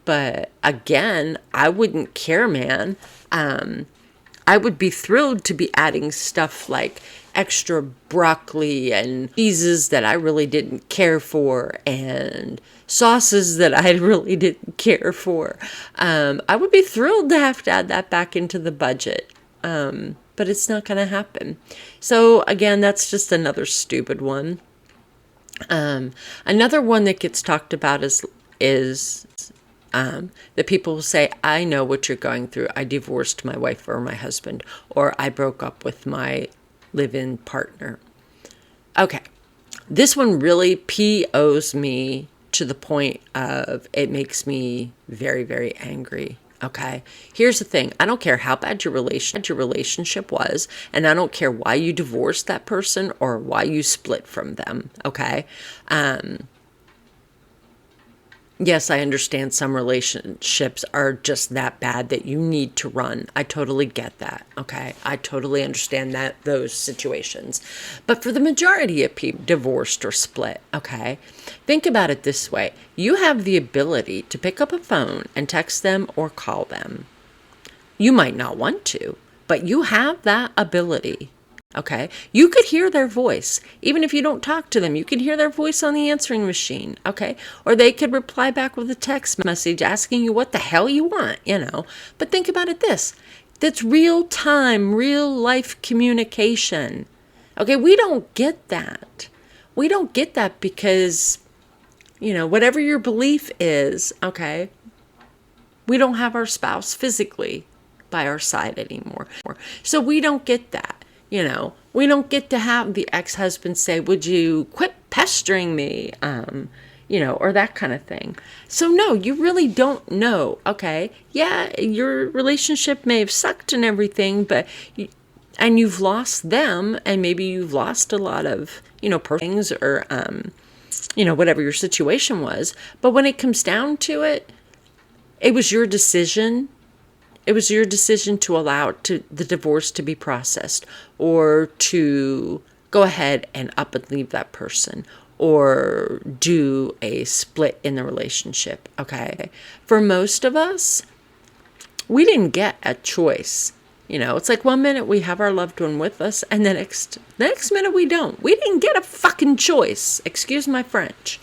But again, I wouldn't care, man. I would be thrilled to be adding stuff like extra broccoli and cheeses that I really didn't care for and sauces that I really didn't care for. I would be thrilled to have to add that back into the budget. But it's not going to happen. So again, that's just another stupid one. Another one that gets talked about is that people will say, I know what you're going through. I divorced my wife or my husband, or I broke up with my live-in partner. Okay, this one really POs me to the point of it makes me very, very angry. Okay, here's the thing. I don't care how bad your relationship was, and I don't care why you divorced that person or why you split from them. Okay. Yes, I understand some relationships are just that bad that you need to run. I totally get that. Okay. I totally understand those situations. But for the majority of people divorced or split, okay, think about it this way. You have the ability to pick up a phone and text them or call them. You might not want to, but you have that ability. Okay, you could hear their voice. Even if you don't talk to them, you can hear their voice on the answering machine. Okay, or they could reply back with a text message asking you what the hell you want, But think about it that's real time, real life communication. Okay, we don't get that. We don't get that because, whatever your belief is, okay, we don't have our spouse physically by our side anymore. So we don't get that. We don't get to have the ex-husband say, would you quit pestering me? Or that kind of thing. So no, you really don't know. Okay. Yeah. Your relationship may have sucked and everything, and you've lost them, and maybe you've lost a lot of, things or, whatever your situation was. But when it comes down to it, it was your decision. It was your decision to allow the divorce to be processed, or to go ahead and up and leave that person, or do a split in the relationship. Okay. For most of us, we didn't get a choice. It's like one minute we have our loved one with us, and the next minute we don't. We didn't get a fucking choice. Excuse my French.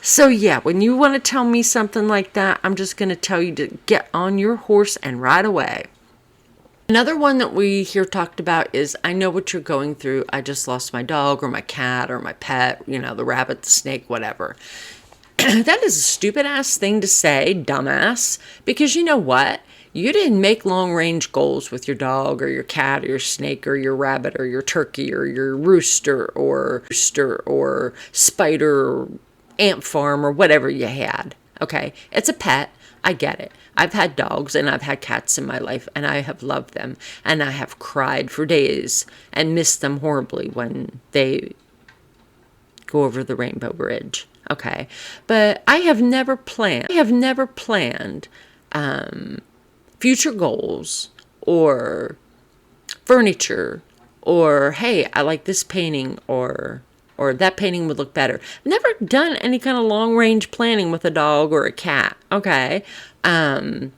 So yeah, when you want to tell me something like that, I'm just going to tell you to get on your horse and ride away. Another one that we hear talked about is, I know what you're going through. I just lost my dog or my cat or my pet, the rabbit, the snake, whatever. That is a stupid ass thing to say, dumbass, because you know what? You didn't make long range goals with your dog or your cat or your snake or your rabbit or your turkey or your rooster or spider or ant farm or whatever you had. Okay, it's a pet. I get it. I've had dogs and I've had cats in my life, and I have loved them, and I have cried for days and missed them horribly when they go over the Rainbow Bridge. Okay, but I have never planned future goals or furniture or, hey, I like this painting, or that painting would look better. Never done any kind of long-range planning with a dog or a cat, okay? Haven't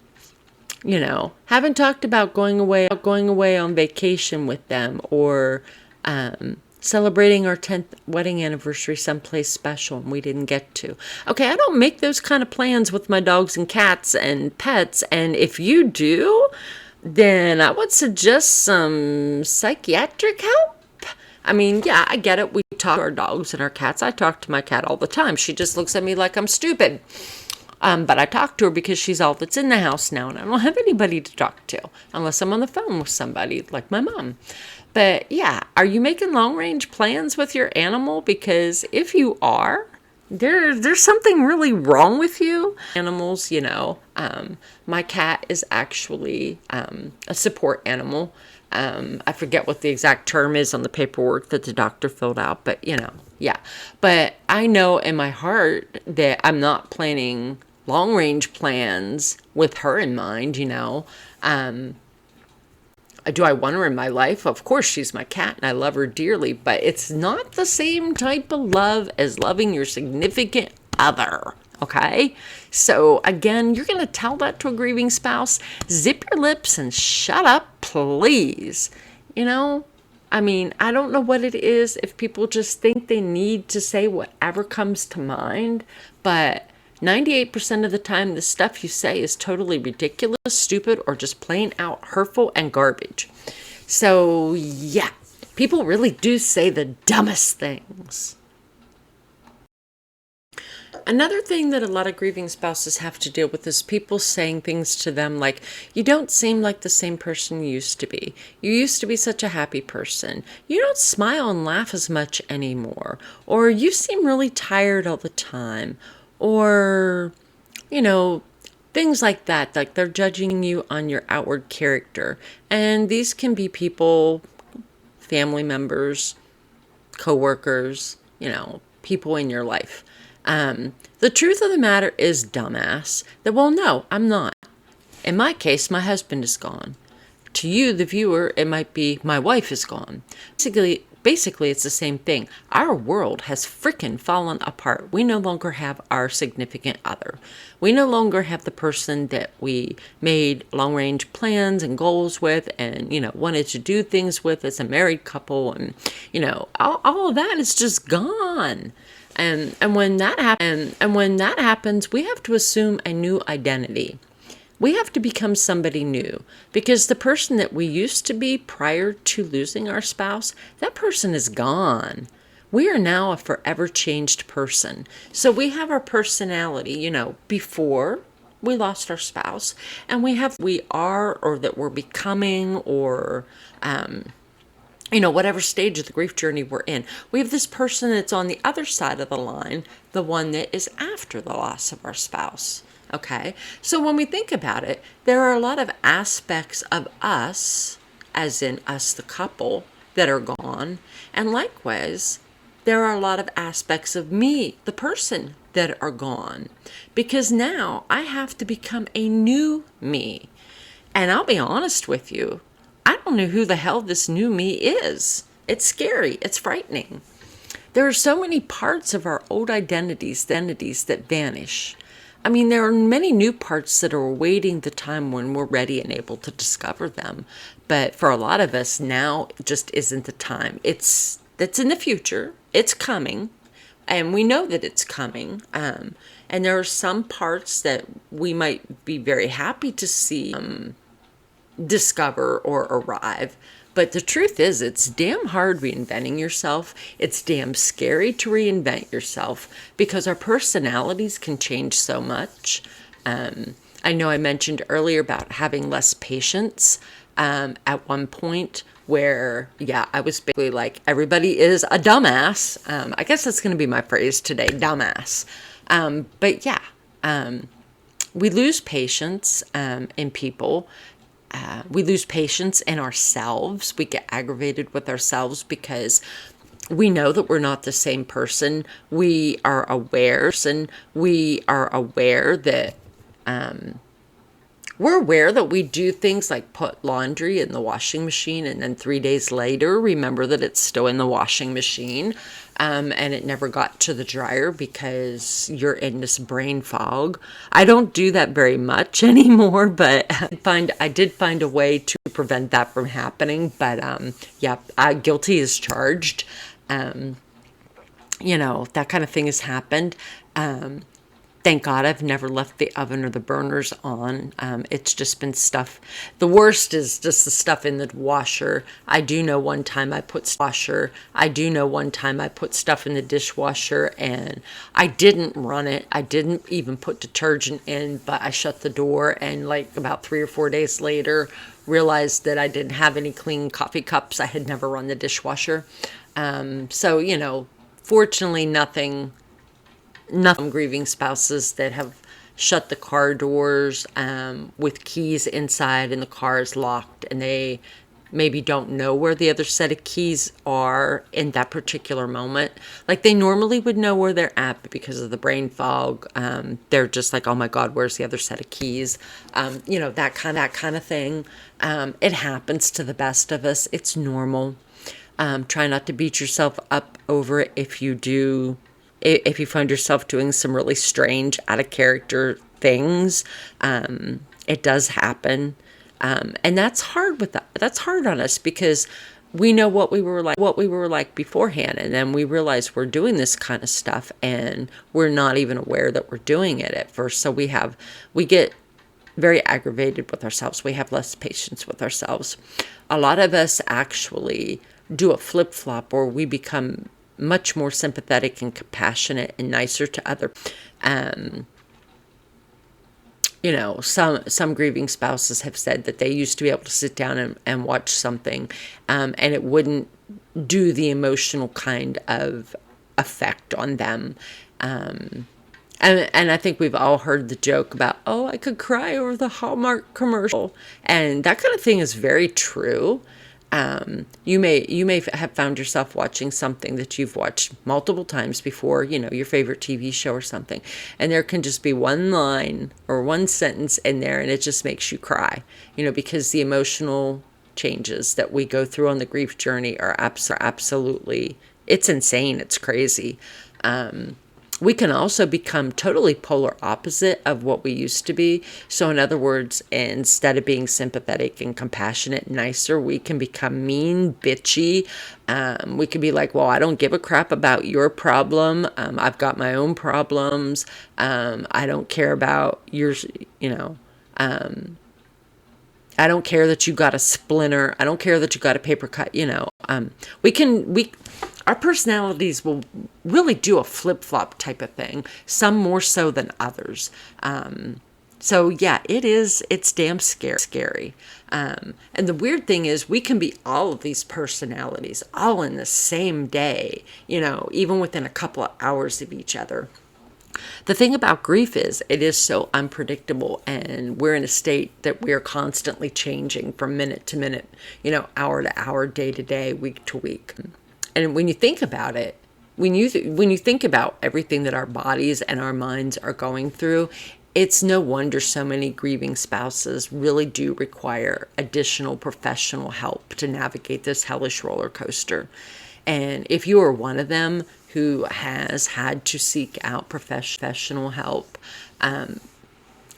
talked about going away on vacation with them, or celebrating our 10th wedding anniversary someplace special and we didn't get to. Okay, I don't make those kind of plans with my dogs and cats and pets, and if you do, then I would suggest some psychiatric help. I mean, yeah, I get it. We talk to our dogs and our cats. I talk to my cat all the time. She just looks at me like I'm stupid. But I talk to her because she's all that's in the house now, and I don't have anybody to talk to unless I'm on the phone with somebody like my mom. But yeah, are you making long-range plans with your animal? Because if you are, there's something really wrong with you. Animals, my cat is actually a support animal. I forget what the exact term is on the paperwork that the doctor filled out, but yeah. But I know in my heart that I'm not planning long-range plans with her in mind, Do I want her in my life? Of course, she's my cat and I love her dearly, but it's not the same type of love as loving your significant other. Okay? So again, you're going to tell that to a grieving spouse? Zip your lips and shut up, please. I mean, I don't know what it is, if people just think they need to say whatever comes to mind, but 98% of the time, the stuff you say is totally ridiculous, stupid, or just plain out hurtful and garbage. So, yeah, people really do say the dumbest things. Another thing that a lot of grieving spouses have to deal with is people saying things to them like, you don't seem like the same person you used to be. You used to be such a happy person. You don't smile and laugh as much anymore. Or you seem really tired all the time. Or, you know, things like that. Like they're judging you on your outward character. And these can be people, family members, coworkers, people in your life. The truth of the matter is, dumbass, that, well, no, I'm not. In my case, my husband is gone. To you, the viewer, it might be my wife is gone. Basically, it's the same thing. Our world has frickin' fallen apart. We no longer have our significant other. We no longer have the person that we made long-range plans and goals with and, wanted to do things with as a married couple. And, all of that is just gone. And when that happens, we have to assume a new identity. We have to become somebody new, because the person that we used to be prior to losing our spouse, that person is gone. We are now a forever changed person. So we have our personality, before we lost our spouse, and we are, or that we're becoming, or whatever stage of the grief journey we're in. We have this person that's on the other side of the line, the one that is after the loss of our spouse. Okay? So when we think about it, there are a lot of aspects of us, as in us, the couple, that are gone. And likewise, there are a lot of aspects of me, the person, that are gone. Because now I have to become a new me. And I'll be honest with you, I don't know who the hell this new me is. It's scary. It's frightening. There are so many parts of our old identities that vanish. I mean, there are many new parts that are awaiting the time when we're ready and able to discover them. But for a lot of us, now just isn't the time. That's in the future. It's coming. And we know that it's coming. And there are some parts that we might be very happy to see discover or arrive. But the truth is, it's damn hard reinventing yourself. It's damn scary to reinvent yourself because our personalities can change so much. I know I mentioned earlier about having less patience at one point where, I was basically like, everybody is a dumbass. I guess that's going to be my phrase today, dumbass. We lose patience in people. We lose patience in ourselves. We get aggravated with ourselves because we know that we're not the same person. We are aware that we're aware that we do things like put laundry in the washing machine and then 3 days later remember that it's still in the washing machine and it never got to the dryer because you're in this brain fog. I don't do that very much anymore, but I did find a way to prevent that from happening. But guilty is charged. That kind of thing has happened. Thank God I've never left the oven or the burners on. It's just been stuff. The worst is just the stuff in the washer. I do know one time I put stuff in the dishwasher and I didn't run it. I didn't even put detergent in, but I shut the door and like about 3 or 4 days later realized that I didn't have any clean coffee cups. I had never run the dishwasher. Fortunately nothing grieving spouses that have shut the car doors with keys inside and the car is locked and they maybe don't know where the other set of keys are in that particular moment. Like they normally would know where they're at, but because of the brain fog, they're just like, oh my God, where's the other set of keys? That kind of thing. It happens to the best of us. It's normal. Try not to beat yourself up over it if you find yourself doing some really strange, out of character things. It does happen. And that's hard on us because we know what we were like beforehand, and then we realize we're doing this kind of stuff and we're not even aware that we're doing it at first. So we get very aggravated with ourselves. We have less patience with ourselves. A lot of us actually do a flip-flop where we become much more sympathetic and compassionate and nicer to other. Um, some grieving spouses have said that they used to be able to sit down and watch something, and it wouldn't do the emotional kind of effect on them. And I think we've all heard the joke about, oh, I could cry over the Hallmark commercial. And that kind of thing is very true. You may have found yourself watching something that you've watched multiple times before, your favorite TV show or something, and there can just be one line or one sentence in there, and it just makes you cry, because the emotional changes that we go through on the grief journey are absolutely, it's insane, it's crazy. We can also become totally polar opposite of what we used to be. So in other words, instead of being sympathetic and compassionate and nicer, we can become mean, bitchy. We can be like, well, I don't give a crap about your problem. I've got my own problems. I don't care about yours, I don't care that you got a splinter. I don't care that you got a paper cut. Our personalities will really do a flip-flop type of thing. Some more so than others. So yeah, it's damn scary. And the weird thing is we can be all of these personalities all in the same day, even within a couple of hours of each other. The thing about grief is it is so unpredictable, and we're in a state that we are constantly changing from minute to minute, hour to hour, day to day, week to week. And when you think about it, when you think about everything that our bodies and our minds are going through, it's no wonder so many grieving spouses really do require additional professional help to navigate this hellish roller coaster. And if you are one of them who has had to seek out professional help,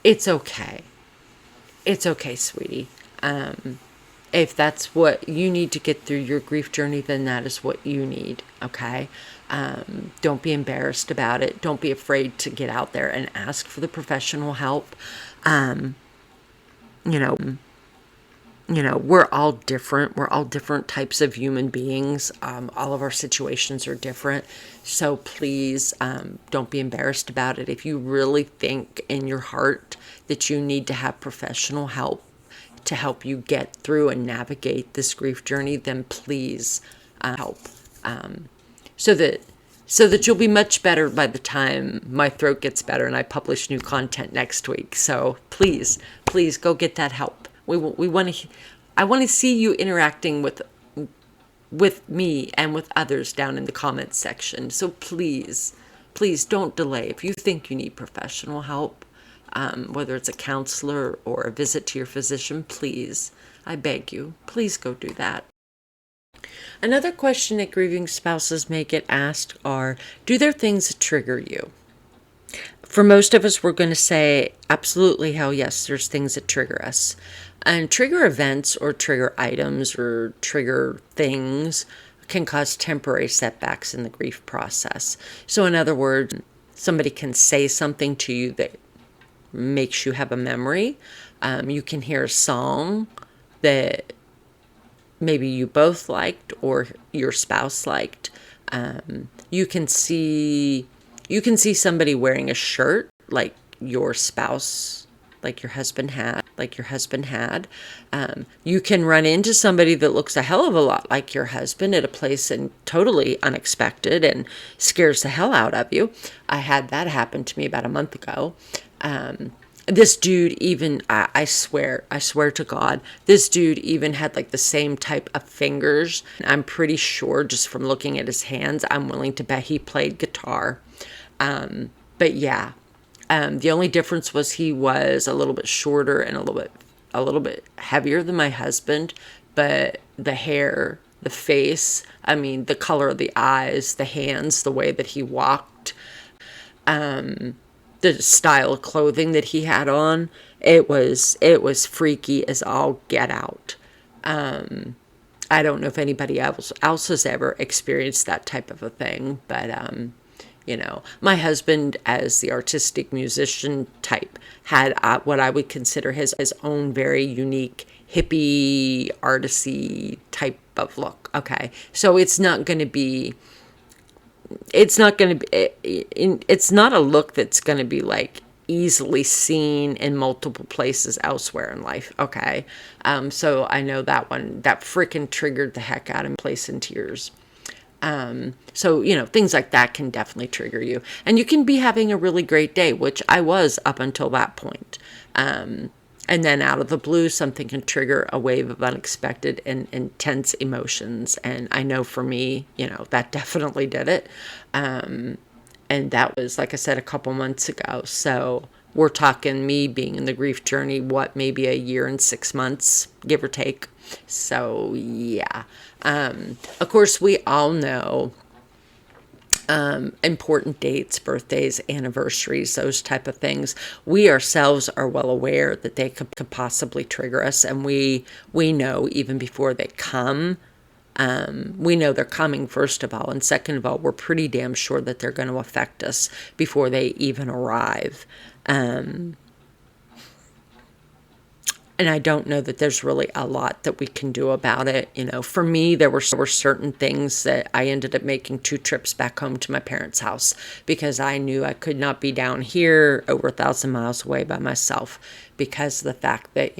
it's okay. It's okay, sweetie. If that's what you need to get through your grief journey, then that is what you need, okay? Don't be embarrassed about it. Don't be afraid to get out there and ask for the professional help. You know, we're all different. We're all different types of human beings. All of our situations are different. So please, don't be embarrassed about it. If you really think in your heart that you need to have professional help to help you get through and navigate this grief journey, then please help. So that you'll be much better by the time my throat gets better and I publish new content next week. So please go get that help. I want to see you interacting with me and with others down in the comments section. So please don't delay. If you think you need professional help, whether it's a counselor or a visit to your physician, please, I beg you, please go do that. Another question that grieving spouses may get asked are, do there things that trigger you? For most of us, we're going to say, absolutely, hell yes, there's things that trigger us. And trigger events or trigger items or trigger things can cause temporary setbacks in the grief process. So in other words, somebody can say something to you that makes you have a memory. You can hear a song that maybe you both liked or your spouse liked. You can see somebody wearing a shirt like your spouse, like your husband had. You can run into somebody that looks a hell of a lot like your husband at a place and totally unexpected and scares the hell out of you. I had that happen to me about a month ago. This dude even, I swear to God, this dude even had like the same type of fingers. I'm pretty sure just from looking at his hands, I'm willing to bet he played guitar. But yeah, the only difference was he was a little bit shorter and a little bit heavier than my husband, but the hair, the face, I mean, the color of the eyes, the hands, the way that he walked, the style of clothing that he had on, it was freaky as all get out. I don't know if anybody else has ever experienced that type of a thing, but my husband, as the artistic musician type, had what I would consider his own very unique hippie artsy type of look. Okay, so it's not a look that's going to be like easily seen in multiple places elsewhere in life. Okay, so I know that freaking triggered the heck out of me, place in tears. So, things like that can definitely trigger you. And you can be having a really great day, which I was up until that point. And then out of the blue, something can trigger a wave of unexpected and intense emotions. And I know for me, that definitely did it. And that was, like I said, a couple months ago. So we're talking me being in the grief journey, maybe a year and 6 months, give or take. So, yeah. Of course, we all know important dates, birthdays, anniversaries, those type of things. We ourselves are well aware that they could possibly trigger us, and we know even before they come. We know they're coming, first of all, and second of all, we're pretty damn sure that they're going to affect us before they even arrive. And I don't know that there's really a lot that we can do about it. For me, there were certain things that I ended up making 2 trips back home to my parents' house because I knew I could not be down here over 1,000 miles away by myself because of the fact that,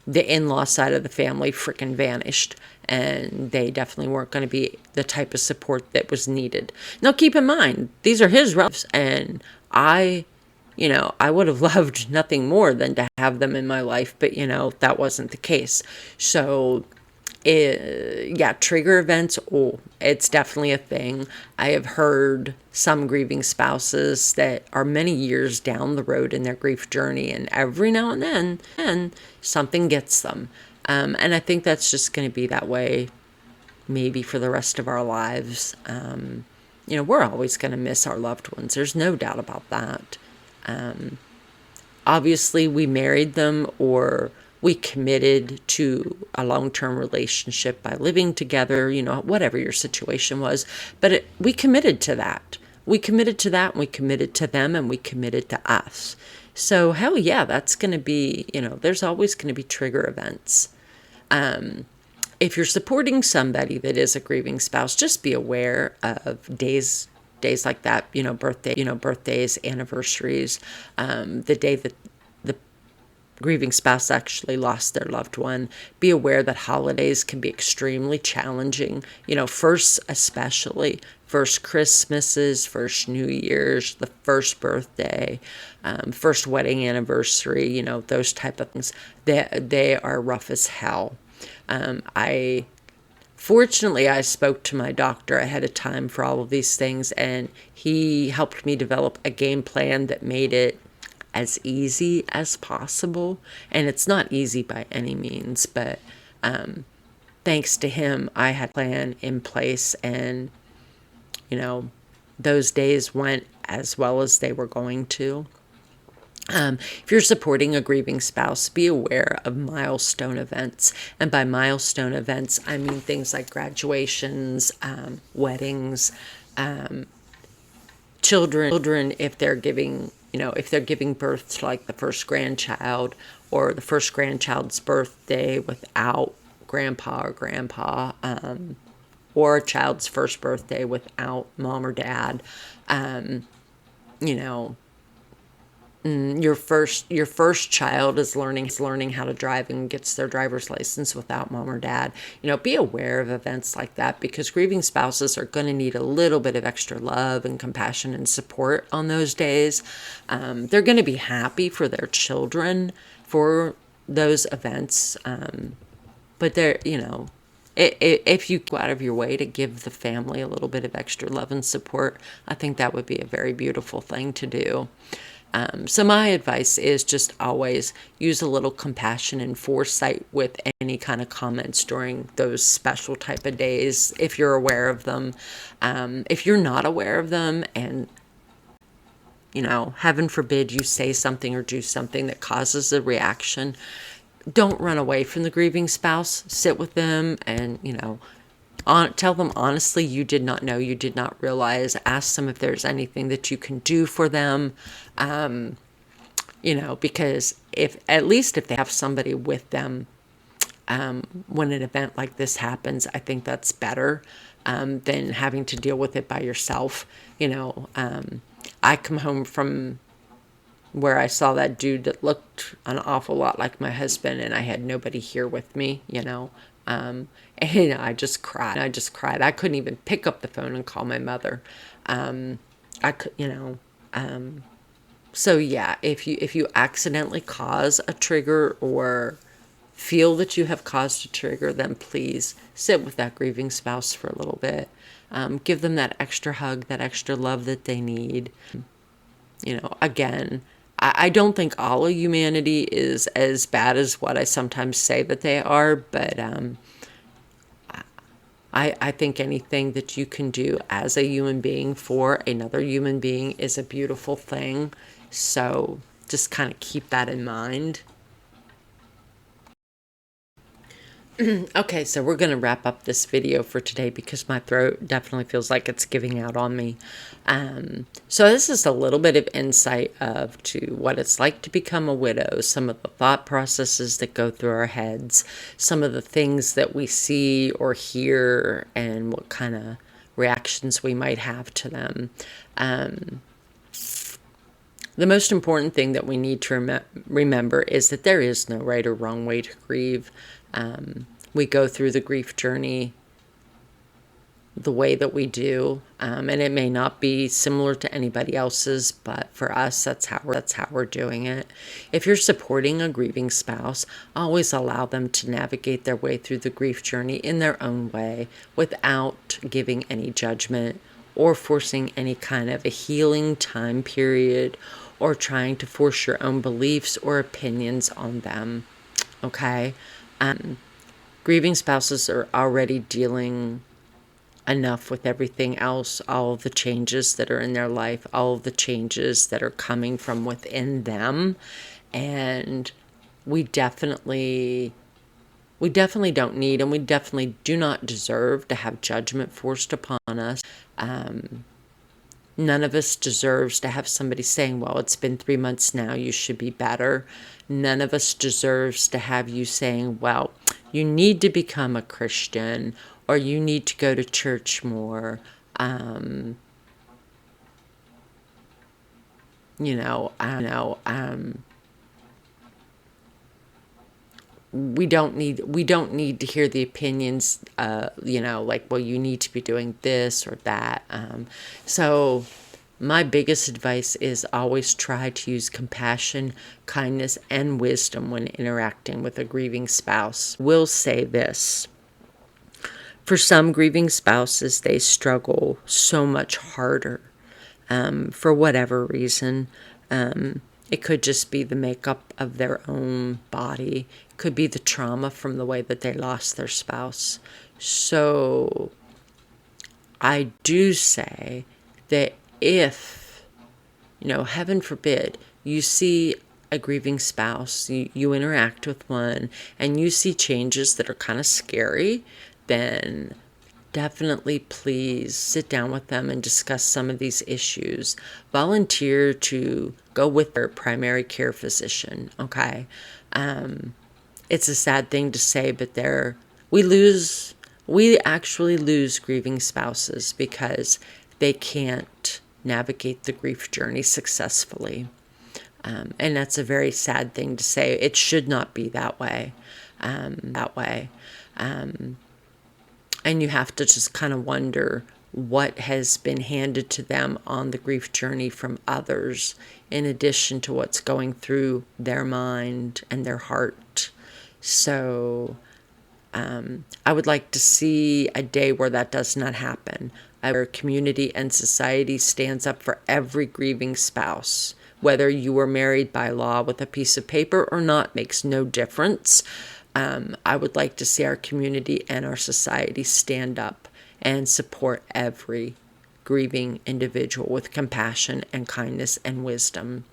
the in-law side of the family freaking vanished, and they definitely weren't going to be the type of support that was needed. Now, keep in mind, these are his relatives, and I would have loved nothing more than to have them in my life, but, that wasn't the case. So, trigger events, it's definitely a thing. I have heard some grieving spouses that are many years down the road in their grief journey, and every now and then, something gets them. And I think that's just going to be that way maybe for the rest of our lives. We're always going to miss our loved ones. There's no doubt about that. Obviously, we married them or we committed to a long-term relationship by living together, whatever your situation was. But we committed to that. We committed to that, and we committed to them, and we committed to us. So, hell yeah, that's going to be, there's always going to be trigger events. If you're supporting somebody that is a grieving spouse, just be aware of days like that, birthdays, anniversaries, the day that the grieving spouse actually lost their loved one. Be aware that holidays can be extremely challenging, first Christmases, first New Year's, the first birthday, first wedding anniversary, those type of things. They are rough as hell. Fortunately, I spoke to my doctor ahead of time for all of these things, and he helped me develop a game plan that made it as easy as possible. And it's not easy by any means, but thanks to him, I had a plan in place, and, those days went as well as they were going to. If you're supporting a grieving spouse, be aware of milestone events. And by milestone events, I mean things like graduations, weddings, children, if they're giving birth to like the first grandchild, or the first grandchild's birthday without grandpa or grandpa, or a child's first birthday without mom or dad. Your first child is learning how to drive and gets their driver's license without mom or dad. Be aware of events like that, because grieving spouses are going to need a little bit of extra love and compassion and support on those days. They're going to be happy for their children for those events, but if you go out of your way to give the family a little bit of extra love and support, I think that would be a very beautiful thing to do. So my advice is just always use a little compassion and foresight with any kind of comments during those special type of days, if you're aware of them. If you're not aware of them, and, heaven forbid you say something or do something that causes a reaction, don't run away from the grieving spouse. Sit with them and, tell them honestly you did not know, you did not realize. Ask them if there's anything that you can do for them. Because at least if they have somebody with them, when an event like this happens, I think that's better than having to deal with it by yourself. I come home from where I saw that dude that looked an awful lot like my husband, and I had nobody here with me, and I just cried. I couldn't even pick up the phone and call my mother. I could, So yeah, if you accidentally cause a trigger or feel that you have caused a trigger, then please sit with that grieving spouse for a little bit. Give them that extra hug, that extra love that they need. Again, I don't think all of humanity is as bad as what I sometimes say that they are, but I think anything that you can do as a human being for another human being is a beautiful thing. So just kind of keep that in mind. Okay, so we're going to wrap up this video for today because my throat definitely feels like it's giving out on me. So this is a little bit of insight to what it's like to become a widow, some of the thought processes that go through our heads, some of the things that we see or hear, and what kind of reactions we might have to them. The most important thing that we need to remember is that there is no right or wrong way to grieve. We go through the grief journey the way that we do, and it may not be similar to anybody else's, but for us, that's how we're doing it. If you're supporting a grieving spouse, always allow them to navigate their way through the grief journey in their own way, without giving any judgment or forcing any kind of a healing time period, or trying to force your own beliefs or opinions on them. Okay? Grieving spouses are already dealing enough with everything else, all of the changes that are in their life, all of the changes that are coming from within them. And we definitely don't need, and we definitely do not deserve to have judgment forced upon us. None of us deserves to have somebody saying, well, it's been 3 months now, you should be better. None of us deserves to have you saying, well, you need to become a Christian, or you need to go to church more. We don't need to hear the opinions, like, well, you need to be doing this or that. So my biggest advice is always try to use compassion, kindness, and wisdom when interacting with a grieving spouse. Will say this. For some grieving spouses, they struggle so much harder for whatever reason. It could just be the makeup of their own body. It could be the trauma from the way that they lost their spouse. So I do say that if, heaven forbid, you see a grieving spouse, you interact with one, and you see changes that are kind of scary, then definitely please sit down with them and discuss some of these issues. Volunteer to go with their primary care physician, okay? It's a sad thing to say, but we actually lose grieving spouses because they can't navigate the grief journey successfully. And that's a very sad thing to say. It should not be that way. And you have to just kind of wonder what has been handed to them on the grief journey from others, in addition to what's going through their mind and their heart. So I would like to see a day where that does not happen, where community and society stands up for every grieving spouse. Whether you were married by law with a piece of paper or not makes no difference. I would like to see our community and our society stand up and support every grieving individual with compassion and kindness and wisdom.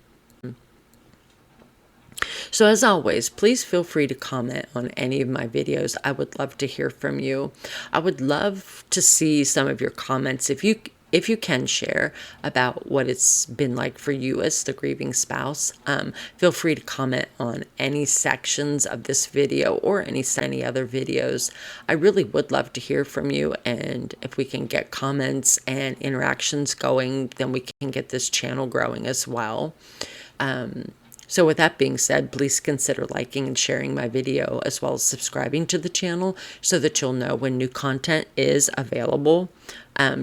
So as always, please feel free to comment on any of my videos. I would love to hear from you. I would love to see some of your comments if you can share about what it's been like for you as the grieving spouse. Feel free to comment on any sections of this video or any other videos. I really would love to hear from you, and if we can get comments and interactions going, then we can get this channel growing as well. So with that being said, please consider liking and sharing my video, as well as subscribing to the channel so that you'll know when new content is available.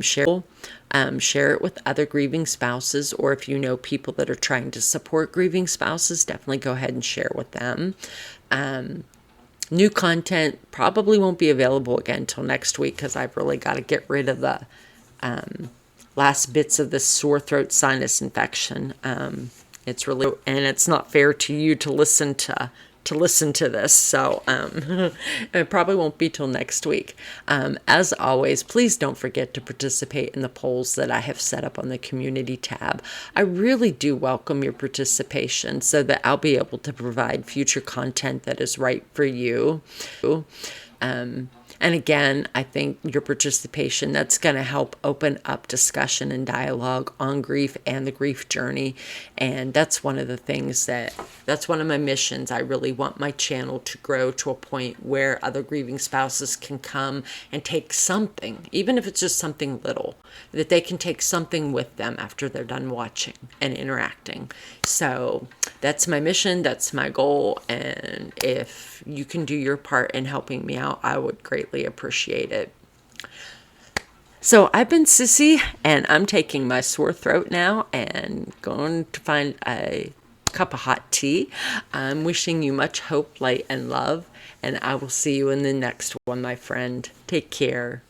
Share it with other grieving spouses, or if you know people that are trying to support grieving spouses, definitely go ahead and share with them. New content probably won't be available again until next week, because I've really got to get rid of the last bits of this sore throat sinus infection. It's really, and it's not fair to you to listen to this. So it probably won't be till next week. As always, please don't forget to participate in the polls that I have set up on the community tab. I really do welcome your participation so that I'll be able to provide future content that is right for you. And again, I think your participation, that's going to help open up discussion and dialogue on grief and the grief journey. And that's one of the things that's one of my missions. I really want my channel to grow to a point where other grieving spouses can come and take something, even if it's just something little, that they can take something with them after they're done watching and interacting. So that's my mission. That's my goal. And if you can do your part in helping me out, I would greatly appreciate it. So I've been Sissy, and I'm taking my sore throat now and going to find a cup of hot tea. I'm wishing you much hope, light, and love, and I will see you in the next one, my friend. Take care.